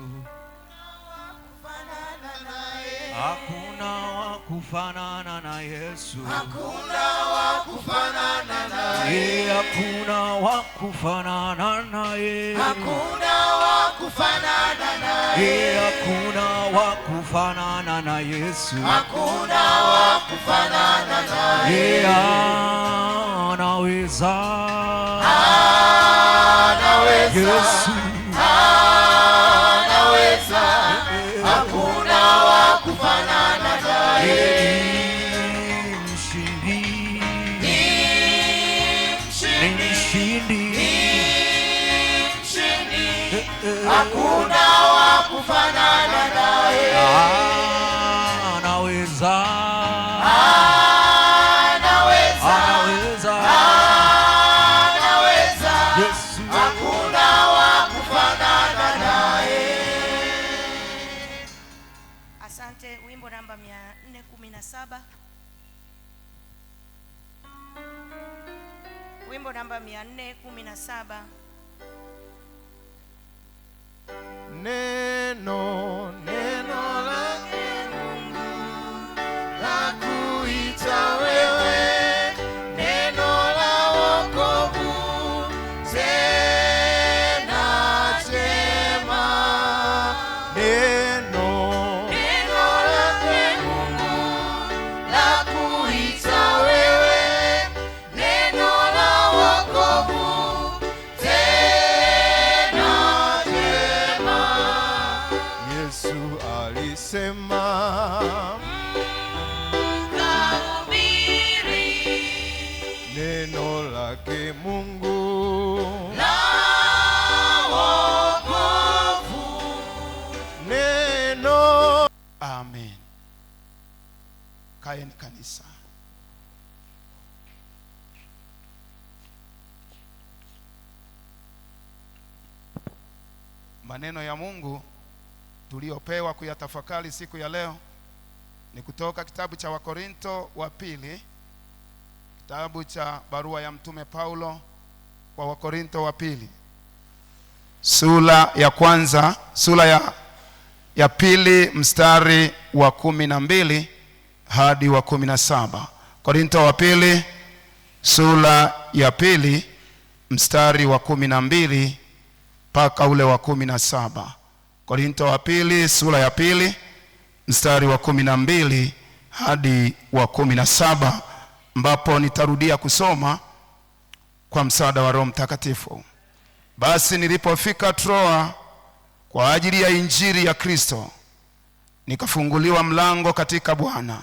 Hakuna wa kufanana na Yesu. Hakuna wa kufanana naye. Hakuna wa kufanana naye. Hakuna wa kufanana naye. Hakuna wa kufanana na Yesu. Hakuna wa kufanana naye. Anaweza. Anaweza. Yesu. Anaweza. Hakuna wa kufanana naye. Mshindi. Hakuna wa kufanana naye. Anaweza. Anaweza. Anaweza. Yesu. Hakuna wa kufanana naye. Asante. Wimbo namba 417. Wimbo namba 417. Neno lake Mungu lakuita wewe, neno la wokovu tena jema. Neno lake Mungu lakuita wewe, neno la wokovu tena jema. Yesu alisema Kahubiri neno lake Mungu la wokovu. neno. Amen. Kaeni kanisa. Maneno ya Mungu tuliopewa kuyatafakari siku ya leo ni kutoka kitabu cha Wakorinto wa pili, kitabu cha barua ya mtume Paulo kwa Wakorinto wa pili, sura ya kwanza, sura ya pili mstari wa 12 hadi wa 17. Korinto wa pili sura ya pili mstari wa 12 mpaka ule wa 17. Korinto wa pili sura ya pili mstari wa 12 hadi wa 17, ambapo nitarudia kusoma kwa msaada wa Roho Mtakatifu. Basi nilipofika Troa kwa ajili ya injili ya Kristo, nikafunguliwa mlango katika Bwana.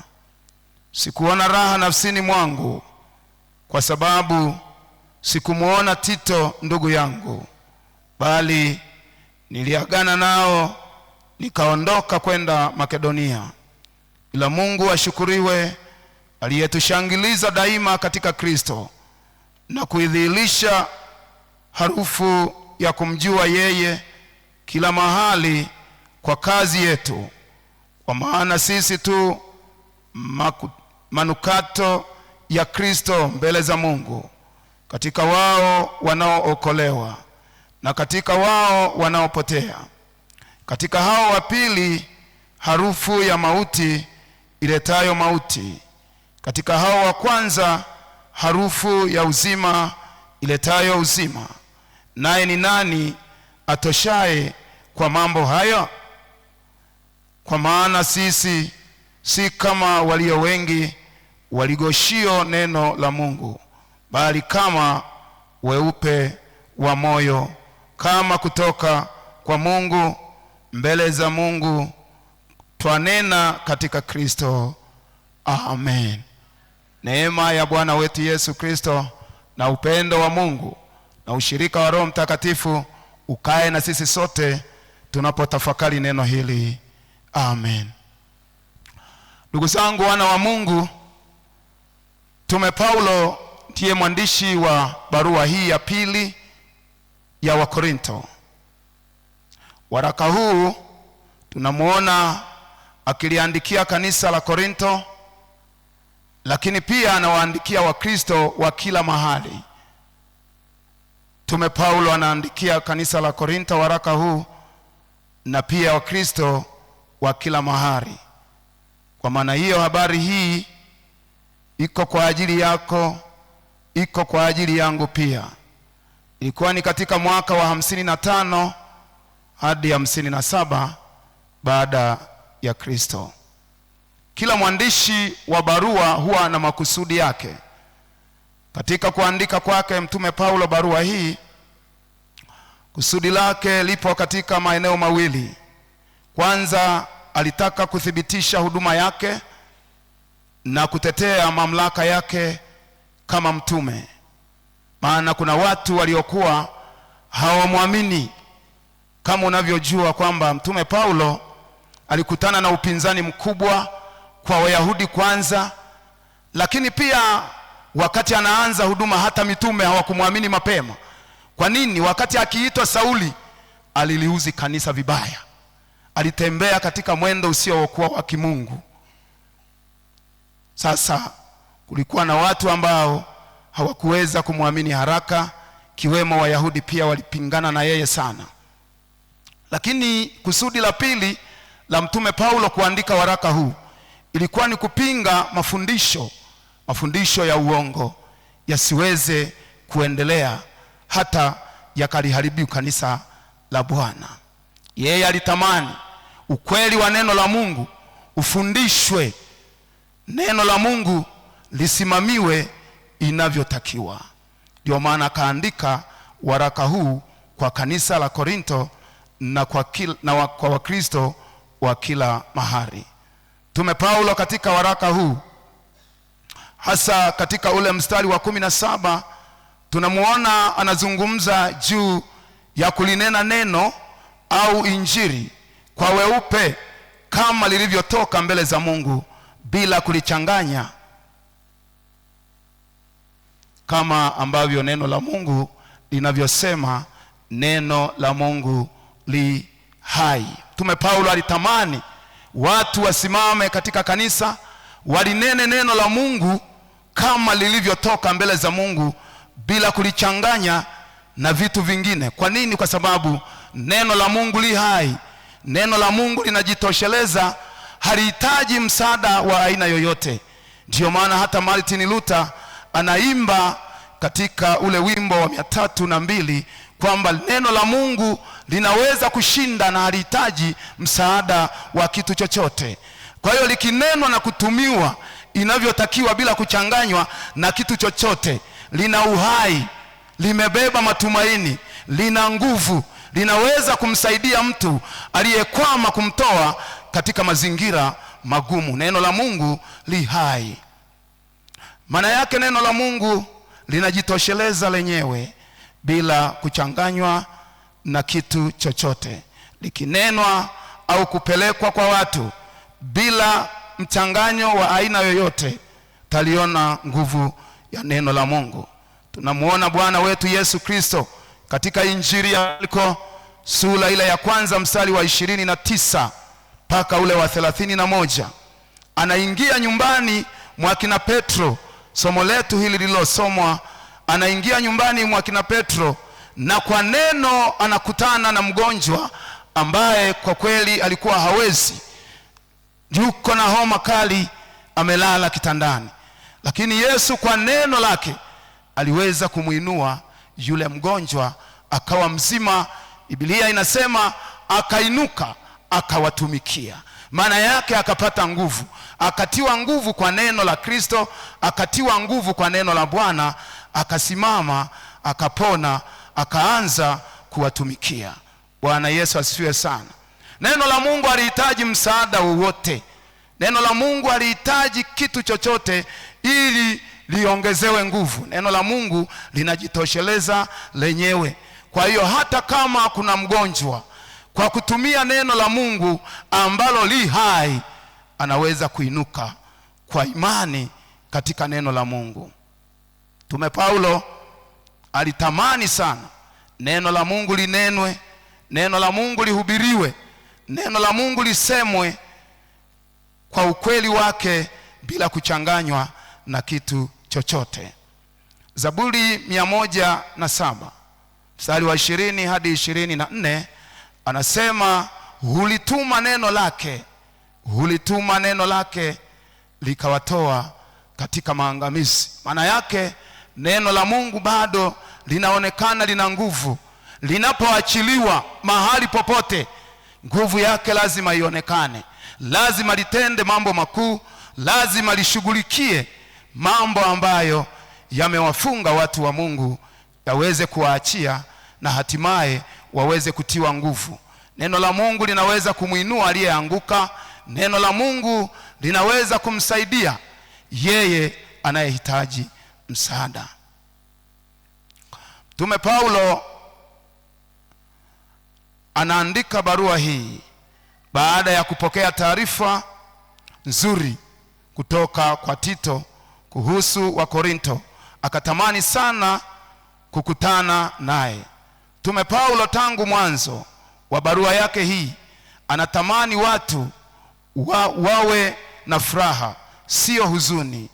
Sikuona raha nafsini mwangu kwa sababu sikumuona Tito ndugu yangu, bali niliagana nao nikaondoka kwenda Makedonia. Ila Mungu ashukuriwe, aliyetushangiliza daima katika Kristo na kuidhihirisha harufu ya kumjua yeye kila mahali kwa kazi yetu. Kwa maana sisi tu manukato ya Kristo mbele za Mungu, katika wao wanaookolewa na katika wao wanaopotea. Katika hao wa pili harufu ya mauti iletayo mauti, katika hao wa kwanza harufu ya uzima iletayo uzima. Naye ni nani atoshaye kwa mambo hayo? Kwa maana sisi si kama walio wengi waligoshio neno la Mungu, bali kama weupe wa moyo, kama kutoka kwa Mungu, mbele za Mungu twanena katika Kristo. Amen. Neema ya Bwana wetu Yesu Kristo na upendo wa Mungu na ushirika wa Roho Mtakatifu ukae na sisi sote tunapotafakari neno hili. Amen. Ndugu zangu wana wa Mungu, Mtume Paulo ndiye mwandishi wa barua hii ya pili ya Wakorinto. Waraka huu tunamuona akiliandikia kanisa la Korinto, lakini pia anawaandikia Wakristo wa kila mahali. Mtume Paulo anaandikia kanisa la Korinto waraka huu, na pia Wakristo wa kila mahali. Kwa maana hiyo habari hii iko kwa ajili yako, iko kwa ajili yangu pia. Ilikuwa ni katika mwaka wa 55 hadi 57 baada ya Kristo. Kila mwandishi wa barua huwa na makusudi yake. Katika kuandika kwake Mtume Paulo barua hii, kusudi lake lipo katika maeneo mawili. Kwanza, alitaka kuthibitisha huduma yake na kutetea mamlaka yake kama mtume. Maana kuna watu waliokuwa hawamwamini. Kama unavyojua kwamba Mtume Paulo alikutana na upinzani mkubwa kwa Wayahudi kwanza, lakini pia wakati anaanza huduma hata mitume hawakumwamini mapema. Kwa nini? Wakati akiitwa Sauli aliliuzi kanisa vibaya. Alitembea katika mwendo usiokuwa wa kimungu. Sasa kulikuwa na watu ambao hawakuweza kumwamini haraka, kiwemo Wayahudi pia walipingana na yeye sana. Lakini kusudi la pili la Mtume Paulo kuandika waraka huu ilikuwa ni kupinga mafundisho ya uongo yasiweze kuendelea hata yakaliharibu kanisa la Bwana. Yeye alitamani ukweli wa neno la Mungu ufundishwe, neno la Mungu lisimamiwe inavyotakiwa. Ndio maana akaandika waraka huu kwa kanisa la Korinto na kwa Wakristo wa kila mahali. Mtume Paulo katika waraka huu, hasa katika ule mstari wa 17, tunamuona anazungumza juu ya kulinena neno au injili kwa weupe kama lilivyotoka mbele za Mungu bila kulichanganya, kama ambavyo neno la Mungu linavyosema, neno la Mungu li hai. Mtume Paulo alitamani watu wasimame katika kanisa walinene neno la Mungu kama lilivyotoka mbele za Mungu bila kulichanganya na vitu vingine. Kwa nini? Kwa sababu neno la Mungu li hai. Neno la Mungu linajitosheleza, halihitaji msaada wa aina yoyote. Ndio maana hata Martin Luther anaimba katika ule wimbo wa 302 kwamba neno la Mungu linaweza kushinda na halihitaji msaada wa kitu chochote. Kwa hiyo likinenwa na kutumiwa inavyotakiwa bila kuchanganywa na kitu chochote, lina uhai, limebeba matumaini, lina nguvu, linaweza kumsaidia mtu aliyekwama, kumtoa katika mazingira magumu. Neno la Mungu li hai. Maana yake neno la Mungu linajitosheleza lenyewe bila kuchanganywa na kitu chochote. Likinenwa au kupelekwa kwa watu bila mchanganyo wa aina yoyote, taliona nguvu ya neno la Mungu. Tunamuona Bwana wetu Yesu Kristo katika Injili ya Marko sura ile ya kwanza mstari wa 29 mpaka ule wa 31. Anaingia nyumbani mwa kina Petro. Somo letu hili lililosomwa, anaingia nyumbani mwa kina Petro na kwa neno anakutana na mgonjwa ambaye kwa kweli alikuwa hawezi, yuko na homa kali, amelala kitandani. Lakini Yesu kwa neno lake aliweza kumuinua yule mgonjwa akawa mzima. Biblia inasema akainuka akawatumikia. Maana yake akapata nguvu, akatiwa nguvu kwa neno la Kristo, akatiwa nguvu kwa neno la Bwana, akasimama, akapona, akaanza kuwatumikia. Bwana Yesu asifiwe sana. Neno la Mungu halihitaji msaada wowote. Neno la Mungu halihitaji kitu chochote ili liongezewe nguvu. Neno la Mungu linajitosheleza lenyewe. Kwa hiyo hata kama kuna mgonjwa, kwa kutumia neno la Mungu ambalo li hai, anaweza kuinuka kwa imani katika neno la Mungu. Mtume Paulo alitamani sana neno la Mungu linenwe, neno la Mungu lihubiriwe, neno la Mungu lisemwe kwa ukweli wake bila kuchanganywa na kitu chochote. Zaburi 107 mstari wa 20 hadi 24 anasema, hulituma neno lake likawatoa katika maangamizi. Maana yake neno la Mungu bado linaonekana lina nguvu. Linapoachiliwa mahali popote, nguvu yake lazima ionekane, lazima litende mambo makuu, lazima lishughulikie mambo ambayo yamewafunga watu wa Mungu, yaweze kuwaachia na hatimaye waweze kutiwa nguvu. Neno la Mungu linaweza kumuinua aliyeanguka. Neno la Mungu linaweza kumsaidia yeye anayehitaji msaada. Mtume Paulo anaandika barua hii baada ya kupokea taarifa nzuri kutoka kwa Tito kuhusu Wakorinto. Akatamani sana kukutana naye. Mtume Paulo tangu mwanzo wa barua yake hii anatamani watu wawe na furaha, sio huzuni,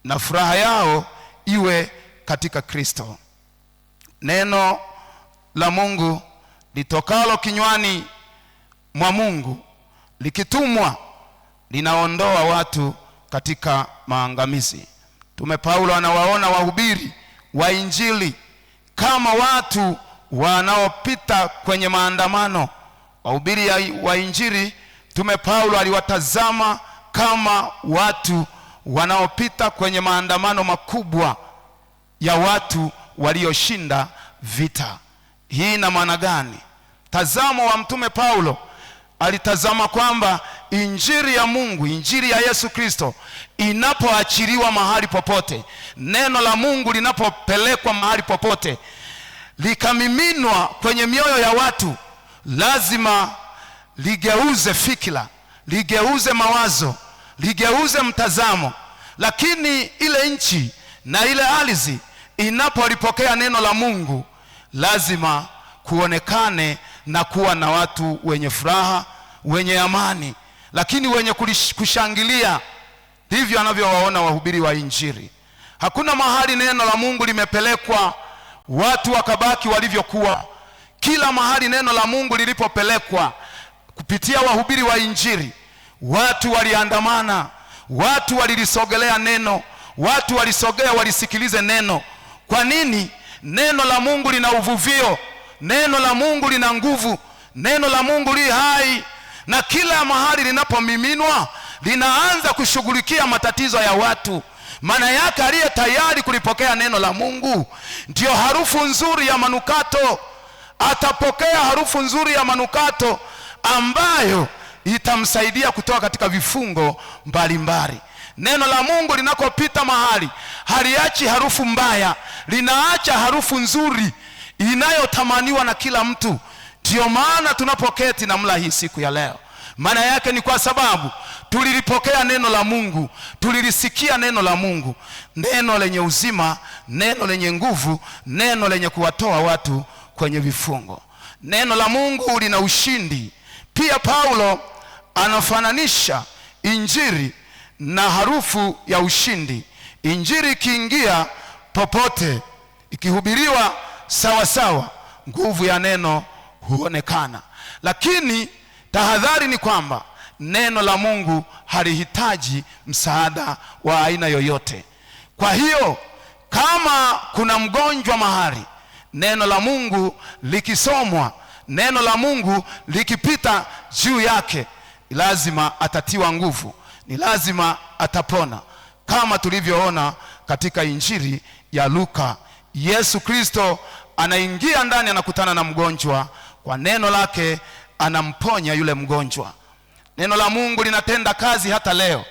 na furaha yao iwe katika Kristo. Neno la Mungu litokalo kinywani mwa Mungu likitumwa linaondoa watu katika maangamizi. Mtume Paulo anawaona wahubiri wa Injili kama watu wanaopita kwenye maandamano. Wahubiri wa Injili, Mtume Paulo aliwatazama kama watu wanaopita kwenye maandamano makubwa ya watu walioshinda vita. Hii ina maana gani? Tazamo wa Mtume Paulo alitazama kwamba Injili ya Mungu, Injili ya Yesu Kristo inapoachiliwa mahali popote, neno la Mungu linapopelekwa mahali popote, likamiminwa kwenye mioyo ya watu, lazima ligeuze fikira, ligeuze mawazo, ligeuze mtazamo. Lakini ile nchi na ile ardhi inapolipokea neno la Mungu, lazima kuonekane na kuwa na watu wenye furaha, wenye amani, lakini wenye kushangilia. Ndivyo anavyowaona wahubiri wa Injili. Hakuna mahali neno la Mungu limepelekwa watu wakabaki walivyokuwa. Kila mahali neno la Mungu lilipopelekwa kupitia wahubiri wa Injili, watu waliandamana, watu walilisogelea neno, watu walisogea walisikilize neno. Kwa nini? Neno la Mungu lina uvuvio, neno la Mungu lina nguvu, neno la Mungu li hai, na kila mahali linapomiminwa linaanza kushughulikia matatizo ya watu. Maana yake aliye tayari kulipokea neno la Mungu ndio harufu nzuri ya manukato. Atapokea harufu nzuri ya manukato ambayo itamsaidia kutoka katika vifungo mbalimbali. Neno la Mungu linakopita mahali haliachi harufu mbaya, linaacha harufu nzuri inayotamaniwa na kila mtu. Ndio maana tunapoketi na mla hii siku ya leo, maana yake ni kwa sababu tulilipokea neno la Mungu, tulilisikia neno la Mungu, neno lenye uzima, neno lenye nguvu, neno lenye kuwatoa watu kwenye vifungo. Neno la Mungu lina ushindi. Pia Paulo anafananisha Injili na harufu ya ushindi. Injili ikiingia popote, ikihubiriwa sawa sawa, nguvu ya neno huonekana. Lakini tahadhari ni kwamba neno la Mungu halihitaji msaada wa aina yoyote. Kwa hiyo kama kuna mgonjwa mahali, neno la Mungu likisomwa, neno la Mungu likipita juu yake, lazima atatiwa nguvu, ni lazima atapona, kama tulivyoona katika Injili ya Luka. Yesu Kristo anaingia ndani, anakutana na mgonjwa, kwa neno lake anamponya yule mgonjwa. Neno la Mungu linatenda kazi hata leo.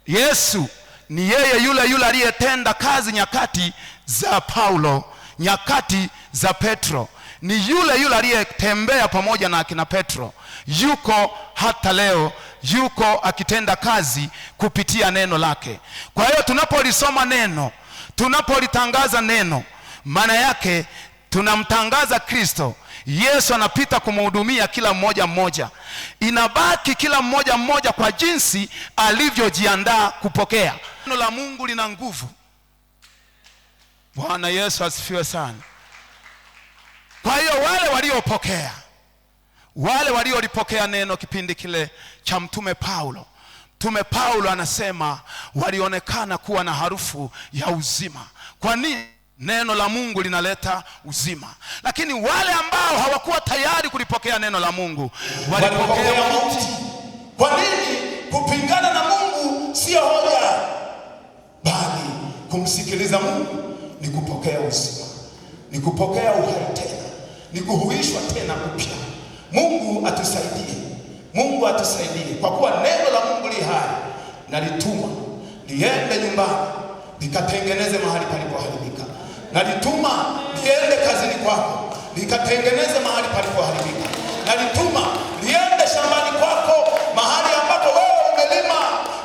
Yesu ni yeye yule aliyetenda kazi nyakati za Paulo, nyakati za Petro. Ni yule aliyetembea pamoja na akina Petro. Yuko hata leo, yuko akitenda kazi kupitia neno lake. Kwa hiyo tunapolisoma neno, tunapolitangaza neno, maana yake tunamtangaza Kristo. Yesu anapita kumhudumia kila mmoja mmoja. Inabaki kila mmoja mmoja kwa jinsi alivyojiandaa kupokea. Neno la Mungu lina nguvu. Bwana Yesu asifiwe sana. Kwa hiyo wale waliopokea, wale waliolipokea neno kipindi kile cha mtume Paulo, mtume Paulo anasema walionekana kuwa na harufu ya uzima. Kwa nini? Neno la Mungu linaleta uzima. Lakini wale ambao hawakuwa tayari kulipokea neno la Mungu walipokea mauti. Kwa nini? Kupingana na Mungu sio hoja, bali kumsikiliza Mungu ni kupokea uzima, ni kupokea uhai tena, ni kuhuishwa tena upya. Mungu atusaidie, Mungu atusaidie, kwa kuwa neno la Mungu li hai na lituma liende nyumbani likatengeneze mahali palipoharibika. Nalituma liende kazini kwako likatengeneze mahali palipoharibika. Nalituma liende shambani kwako, mahali ambapo wewe umelima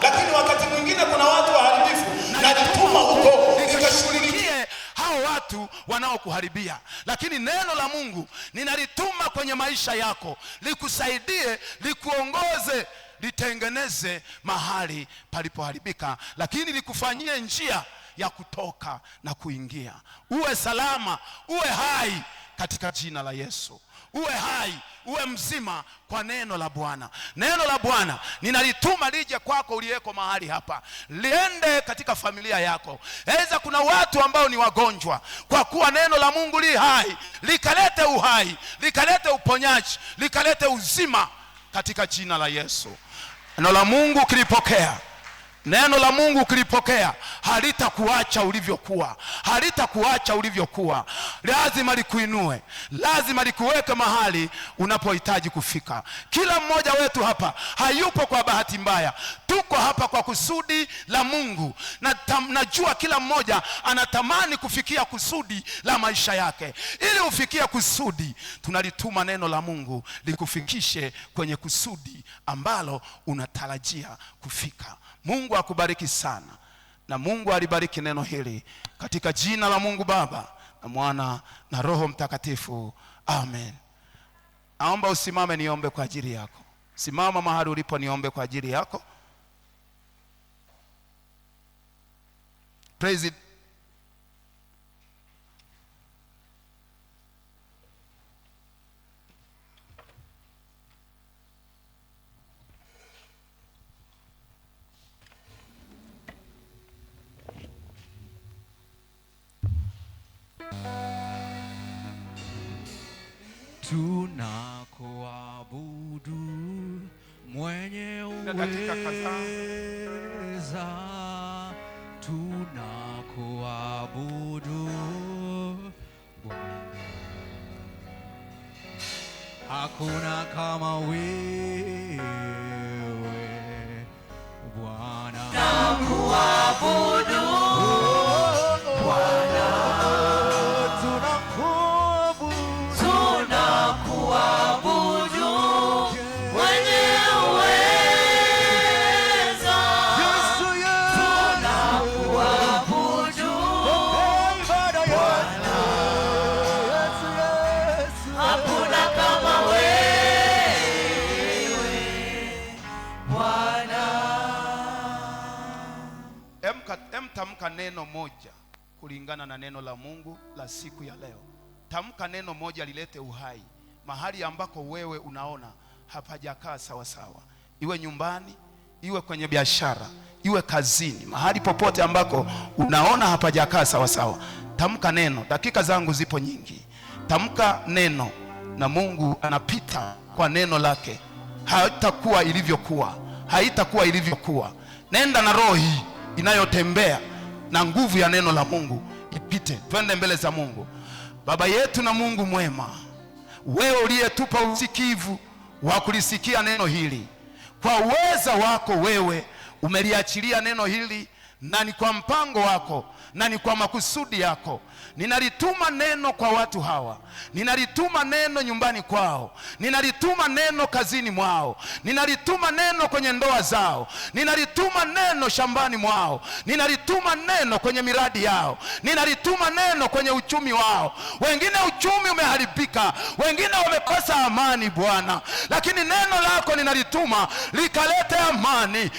lakini wakati mwingine kuna watu waharibifu. Nalituma huko likashughulikie hao watu wanaokuharibia. Lakini neno la Mungu ninalituma kwenye maisha yako likusaidie, likuongoze, litengeneze mahali palipoharibika, lakini likufanyie njia ya kutoka na kuingia. Uwe salama, uwe hai katika jina la Yesu. Uwe hai, uwe mzima kwa neno la Bwana. Neno la Bwana ninalituma lije kwako uliyeko mahali hapa. Liende katika familia yako. Aidha kuna watu ambao ni wagonjwa, kwa kuwa neno la Mungu li hai, likalete uhai, likalete uponyaji, likalete uzima katika jina la Yesu. Neno la Mungu ukilipokea, neno la Mungu ukilipokea, halitakuacha ulivyokuwa, halitakuacha ulivyokuwa. Lazima likuinue, lazima likuweke mahali unapohitaji kufika. Kila mmoja wetu hapa hayupo kwa bahati mbaya, tuko hapa kwa kusudi la Mungu. Najua kila mmoja anatamani kufikia kusudi la maisha yake. Ili ufikie kusudi, tunalituma neno la Mungu likufikishe kwenye kusudi ambalo unatarajia kufika. Mungu akubariki sana, na Mungu alibariki neno hili katika jina la Mungu Baba na Mwana na Roho Mtakatifu. Amen. Naomba usimame niombe kwa ajili yako. Simama mahali ulipo niombe kwa ajili yako. Praise it. Tunakuabudu mwenye uweza, tunakuabudu Bwana, hakuna kama wewe Bwana. Tunakuabudu Bwana, tamka neno moja kulingana na neno la Mungu la siku ya leo. Tamka neno moja lilete uhai mahali ambako wewe unaona hapajakaa sawa sawa. Iwe nyumbani, iwe kwenye biashara, iwe kazini, mahali popote ambako unaona hapajakaa sawa sawa. Tamka neno. Dakika zangu zipo nyingi. Tamka neno na Mungu anapita kwa neno lake. Haitakuwa ilivyokuwa, haitakuwa ilivyokuwa. Nenda na roho hii inayotembea na nguvu ya neno la Mungu ipite. Twende mbele za Mungu. Baba yetu na Mungu mwema, wewe uliyetupa usikivu wa kulisikia neno hili, kwa uweza wako wewe umeliachilia neno hili, na ni kwa mpango wako na ni kwa makusudi yako. Ninalituma neno kwa watu hawa, ninalituma neno nyumbani kwao, ninalituma neno kazini mwao, ninalituma neno kwenye ndoa zao, ninalituma neno shambani mwao, ninalituma neno kwenye miradi yao, ninalituma neno kwenye uchumi wao. Wengine uchumi umeharibika, wengine wamekosa amani Bwana, lakini neno lako ninalituma likalete amani.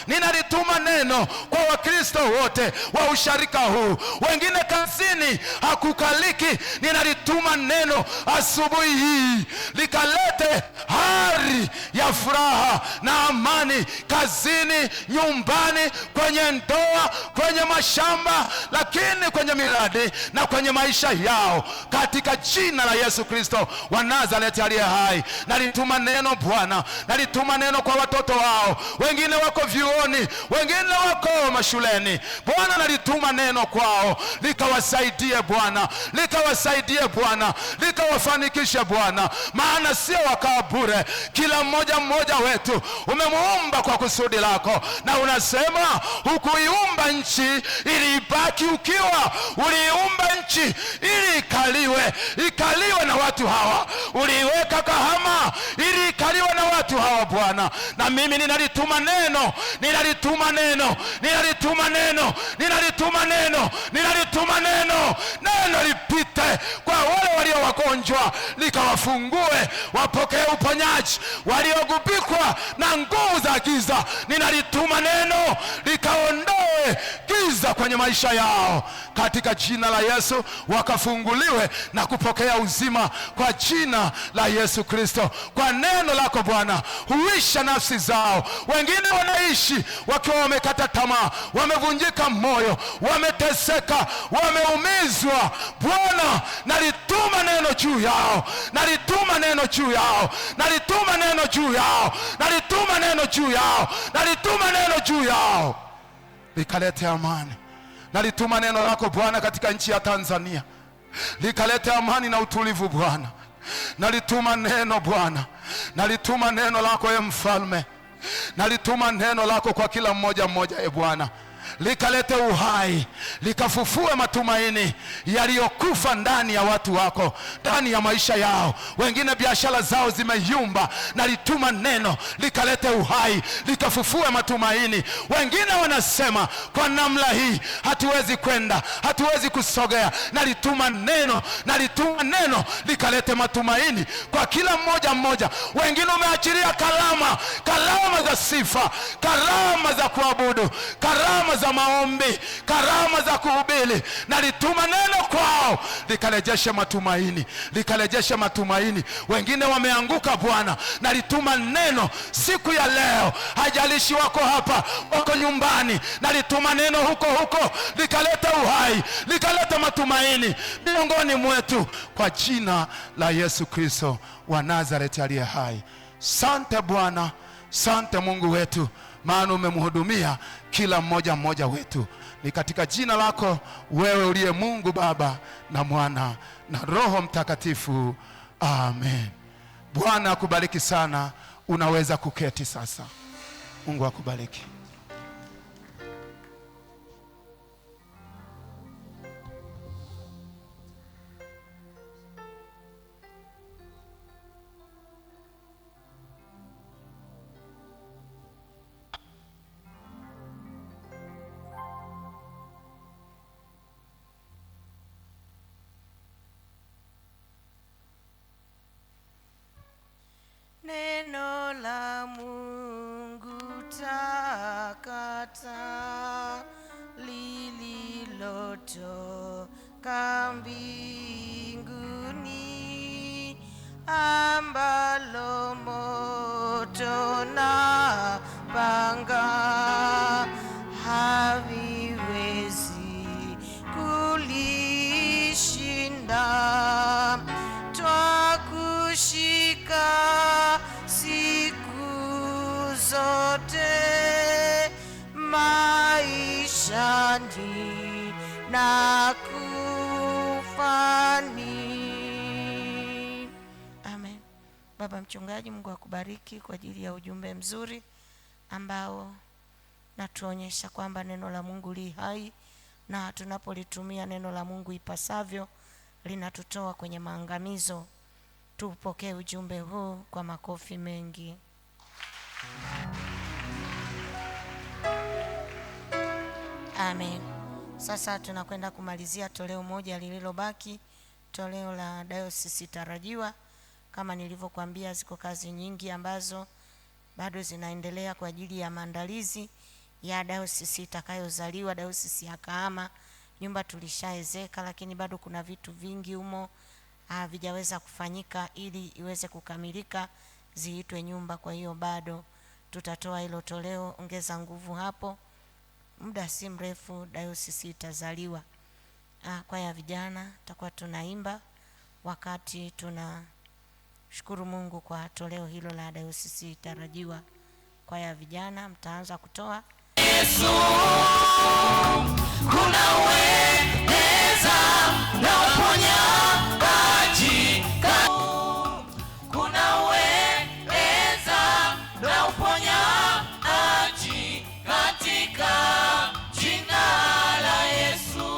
Ninalituma neno kwa Wakristo wote wa usharika huu. Wengine kazini hakukaliki, ninalituma neno asubuhi hii likalete hali ya furaha na amani kazini, nyumbani, kwenye ndoa, kwenye mashamba, lakini kwenye miradi na kwenye maisha yao, katika jina la Yesu Kristo wa Nazareti aliye hai. Nalituma neno Bwana, nalituma neno kwa watoto wao. Wengine wako vyuoni, wengine wako mashuleni Bwana, nalituma neno kwao likawasaidie Bwana, likawasaidie Bwana, likawafanikishe Bwana, maana sio wakaa bure. Kila mmoja wetu umemuumba kwa kusudi lako, na unasema hukuiumba nchi ili ibaki ukiwa, uliiumba nchi ili ikaliwe na watu hawa. Uliiweka Kahama ili ikaliwe na watu hawa Bwana, na mimi ninalituma neno, neno lipite kwa wale walio wagonjwa, likawafungue wapokee uponyaji. Waliogubikwa na nguvu za giza, ninalituma neno likaondoe giza kwenye maisha yao, katika jina la Yesu, wakafunguliwe na kupokea uzima kwa jina la Yesu Kristo. Kwa neno lako Bwana huisha nafsi zao. Wengine wanaishi wakiwa wamekata tamaa, wamevunjika moyo, wameteseka, wameumizwa Bwana, nalituma neno juu yao, nalituma neno juu yao, nalituma neno juu yao, nalituma neno juu yao, nalituma neno juu yao, likalete amani. Nalituma neno lako Bwana katika nchi ya Tanzania, likalete amani na utulivu Bwana. Nalituma neno Bwana, nalituma neno lako ye mfalme, nalituma neno lako kwa kila mmoja Bwana, likalete uhai, likafufue matumaini yaliyokufa ndani ya watu wako, ndani ya maisha yao. Wengine biashara zao zimeyumba, nalituma neno likalete uhai, likafufue matumaini. Wengine wanasema kwa namna hii hatuwezi kwenda, hatuwezi kusogea. Nalituma neno likalete matumaini kwa kila mmoja. Wengine umeachilia karama za sifa, karama za kuabudu, karama za maombi, karama za kuhubiri. Nalituma neno kwao likalejeshe matumaini. Wengine wameanguka Bwana, nalituma neno siku ya leo, hajalishi wako hapa, wako nyumbani, nalituma neno huko likaleta uhai, likaleta matumaini miongoni mwetu kwa jina la Yesu Kristo wa Nazareti aliye hai. Sante Bwana, sante Mungu wetu, maana umemhudumia kila mmoja wetu. Ni katika jina lako wewe uliye Mungu Baba na Mwana na Roho Mtakatifu, amen. Bwana akubariki sana. Unaweza kuketi sasa. Mungu akubariki. Neno la Mungu takata lililotoka mbinguni, ambalo moto na panga haviwezi kulishinda. Twakushika siku zote maisha na kufani. Amen. Baba mchungaji, Mungu akubariki kwa ajili ya ujumbe mzuri ambao natuonyesha kwamba neno la Mungu li hai, na tunapolitumia neno la Mungu ipasavyo linatutoa kwenye maangamizo. Tupokee ujumbe huu kwa makofi mengi. Amen. Sasa tunakwenda kumalizia toleo moja lililobaki, toleo la Dayosisi Tarajiwa. Kama nilivyokuambia, ziko kazi nyingi ambazo bado zinaendelea kwa ajili ya maandalizi ya dayosisi itakayozaliwa, dayosisi ya Kahama. Nyumba tulishaezeka, lakini bado kuna vitu vingi humo havijaweza kufanyika ili iweze kukamilika ziitwe nyumba. Kwa hiyo bado tutatoa hilo toleo. Ongeza nguvu hapo, muda si mrefu dayosisi itazaliwa. Kwa ya vijana tutakuwa tunaimba wakati tunashukuru Mungu kwa toleo hilo la dayosisi Tarajiwa. Kwa ya vijana mtaanza kutoa. Yesu kuna uweza na uponyaji, kuna uweza na uponyaji katika jina la Yesu.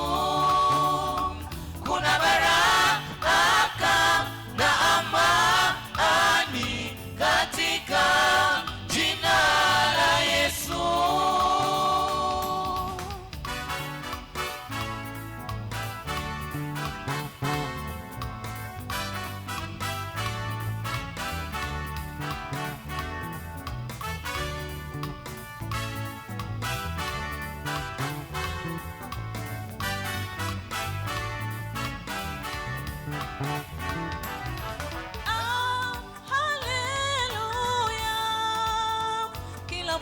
Kuna baraka na amani katika jina la Yesu.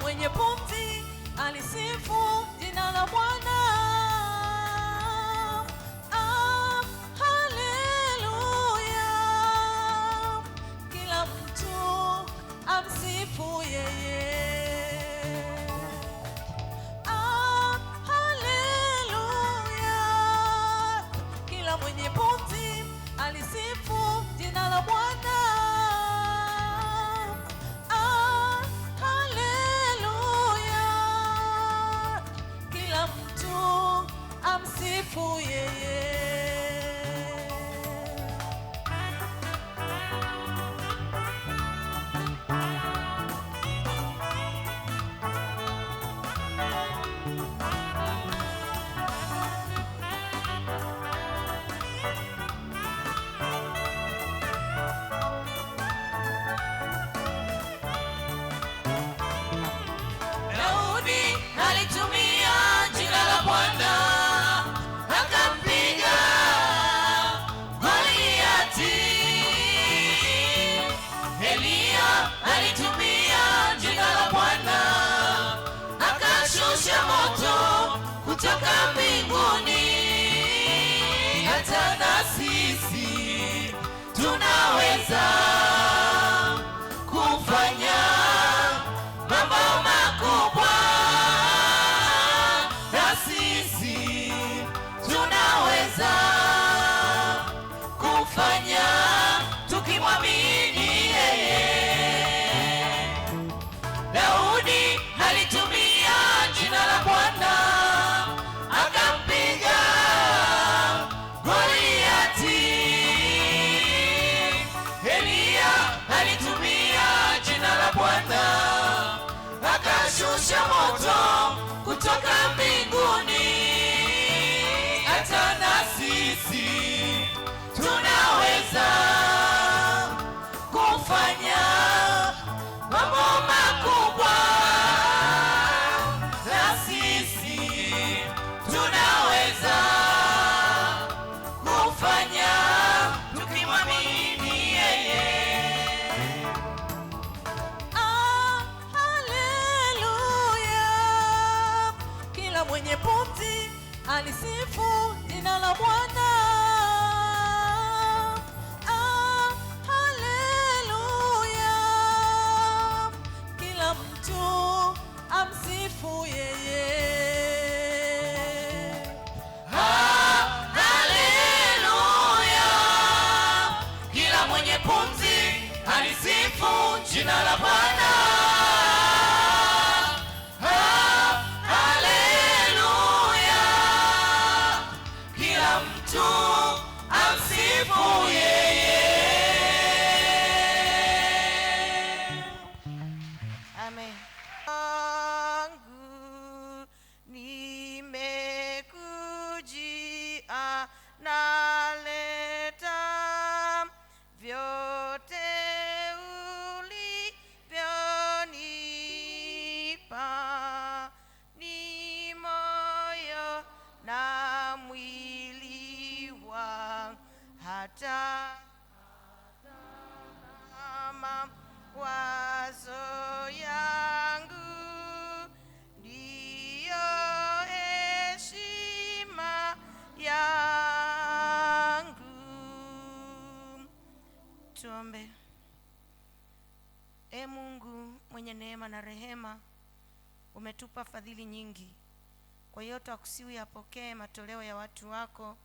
Mwenye pumzi alisifu jina la Bwana. Haleluya, kila mtu amsifu yeye. Haleluya, kila mwenye pumzi alisifu jina la Bwana. Amsifu yeye. Daudi alitumia jina la Bwana akampiga Goliati. Elia alitumia jina la Bwana akashusha moto kutoka mbinguni. Hata na sisi tunaweza kufanya mambo makubwa. Na sisi tunaweza kufanya tukimwamini yeye. Daudi alitumia jina la Bwana akampiga Goliati. Elia alitumia jina la Bwana akashusha moto kutoka mbinguni. Hata na sisi tunaweza kufanya mambo makubwa. Na sisi tunaweza kufanya tukimwamini yeye. Haleluya, kila mwenye pumzi alisifu jina la Bwana. Haleluya, kila mtu amsifu yeye. kila mtu amsifu yeye. Amen. Nimekujia naleta vyote ulivyonipa, ni moyo na mwili wangu, hata kama wazo yangu ndiyo heshima yangu. Tuombe. E Mungu mwenye neema na rehema, umetupa fadhili nyingi. Kwa hiyo twakusihi yapokee matoleo ya watu wako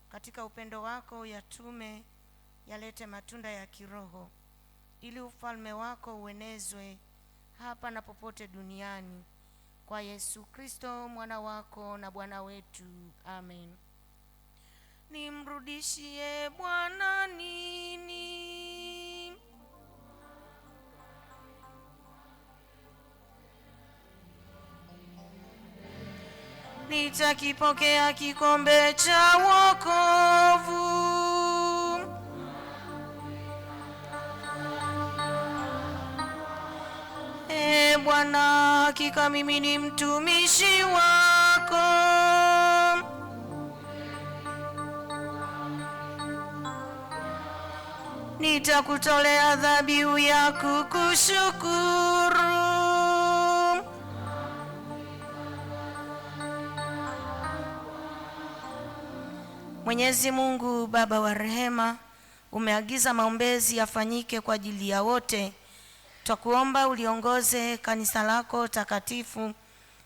katika upendo wako, uyatume yalete matunda ya kiroho, ili ufalme wako uenezwe hapa na popote duniani, kwa Yesu Kristo mwana wako na Bwana wetu. Amen. Nimrudishie Bwana nini? Nitakipokea kikombe cha wokovu. E Bwana, hakika mimi ni mtumishi wako. Nitakutolea dhabihu ya kukushukuru. Mwenyezi Mungu Baba wa rehema, umeagiza maombezi yafanyike kwa ajili ya wote. Twakuomba uliongoze kanisa lako takatifu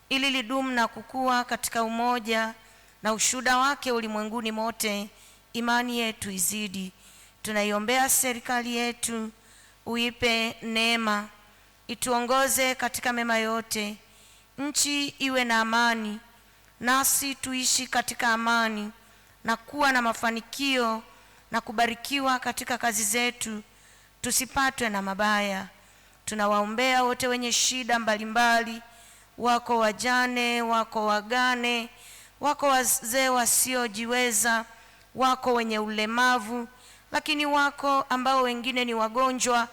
ili lidumu na kukua katika umoja na ushuhuda wake ulimwenguni mote. Imani yetu izidi. Tunaiombea serikali yetu, uipe neema, ituongoze katika mema yote. Nchi iwe na amani, nasi tuishi katika amani na kuwa na mafanikio na kubarikiwa katika kazi zetu, tusipatwe na mabaya. Tunawaombea wote wenye shida mbalimbali, wako wajane, wako wagane, wako wazee wasiojiweza, wako wenye ulemavu, lakini wako ambao wengine ni wagonjwa,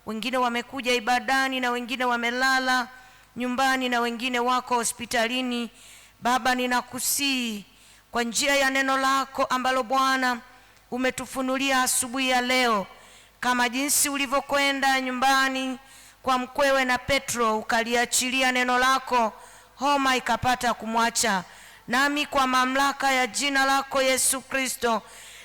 wengine wamekuja ibadani na wengine wamelala nyumbani na wengine wako hospitalini. Baba, ninakusihi kwa njia ya neno lako ambalo Bwana umetufunulia asubuhi ya leo, kama jinsi ulivyokwenda nyumbani kwa mkwewe na Petro ukaliachilia neno lako, homa ikapata kumwacha. Nami kwa mamlaka ya jina lako Yesu Kristo,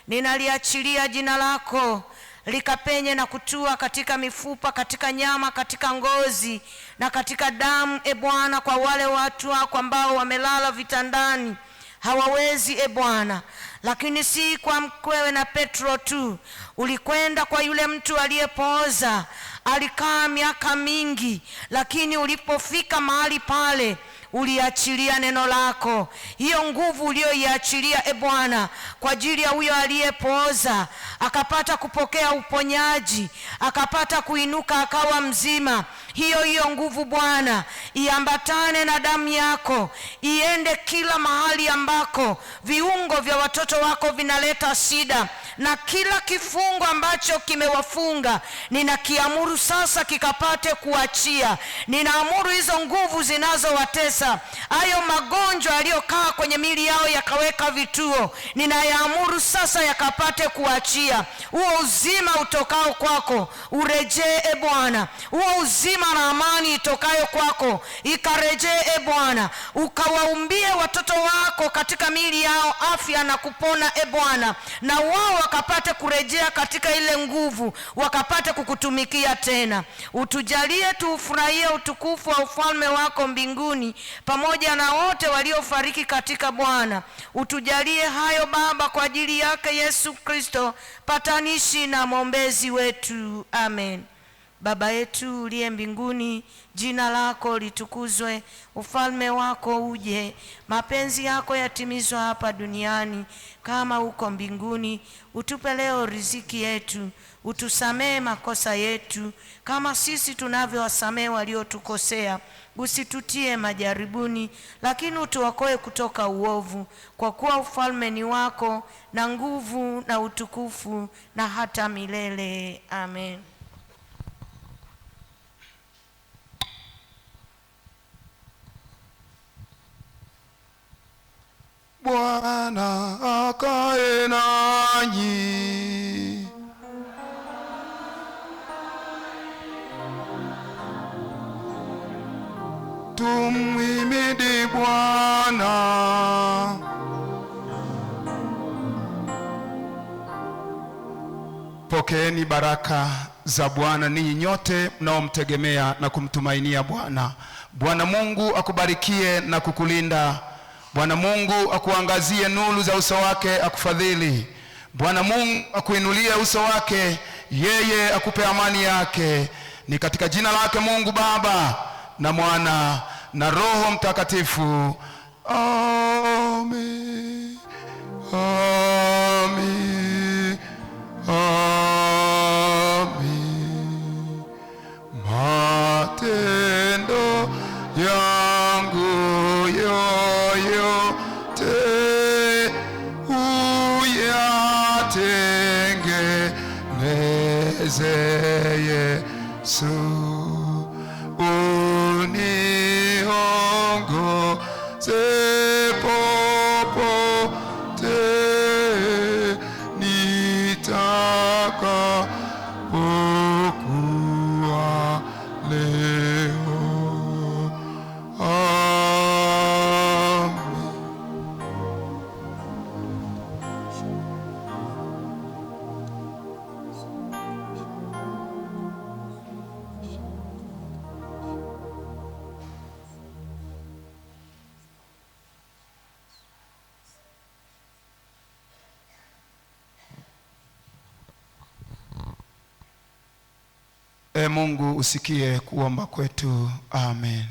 ninaliachilia jina lako likapenye na kutua katika mifupa, katika nyama, katika ngozi na katika damu. E Bwana, kwa wale watu wako ambao wamelala vitandani hawawezi, e Bwana, lakini si kwa mkwewe na Petro tu, ulikwenda kwa yule mtu aliyepooza, alikaa miaka mingi, lakini ulipofika mahali pale uliachilia neno lako. Hiyo nguvu uliyoiachilia, e Bwana, kwa ajili ya huyo aliyepooza, akapata kupokea uponyaji, akapata kuinuka akawa mzima. Hiyo nguvu Bwana iambatane na damu yako, iende kila mahali ambako viungo vya watoto wako vinaleta shida, na kila kifungo ambacho kimewafunga ninakiamuru sasa kikapate kuachia. Ninaamuru hizo nguvu zinazowatesa, hayo magonjwa yaliyokaa kwenye mili yao yakaweka vituo, ninayaamuru sasa yakapate kuachia. Huo uzima utokao kwako urejee, e Bwana. Huo uzima na amani itokayo kwako ikarejee, e Bwana. Ukawaumbie watoto wako katika mili yao afya na kupona, e Bwana, na wao wakapate kurejea katika ile nguvu, wakapate kukutumikia tena. Utujalie tuufurahie utukufu wa ufalme wako mbinguni pamoja na wote waliofariki katika Bwana. Utujalie hayo Baba, kwa ajili yake Yesu Kristo, patanishi na mwombezi wetu. Amen. Baba yetu uliye mbinguni, jina lako litukuzwe, ufalme wako uje, mapenzi yako yatimizwe hapa duniani kama huko mbinguni. Utupe leo riziki yetu, utusamee makosa yetu kama sisi tunavyowasamee waliotukosea, usitutie majaribuni, lakini utuokoe kutoka uovu, kwa kuwa ufalme ni wako na nguvu na utukufu na hata milele. Amen. Bwana akae nanyi. Tumhimidi Bwana. Pokeeni baraka za Bwana ninyi nyote mnaomtegemea na kumtumainia Bwana. Bwana Mungu akubarikie na kukulinda. Bwana Mungu akuangazie nuru za uso wake akufadhili. Bwana Mungu akuinulie uso wake, yeye akupe amani yake. Ni katika jina lake Mungu Baba na Mwana na Roho Mtakatifu. Amen. Amen. Amen. Matendo yangu yoyote uyatengeneze Yesu, uniongoze popote nitakapokuwa leo. Mungu usikie kuomba kwetu. Amen.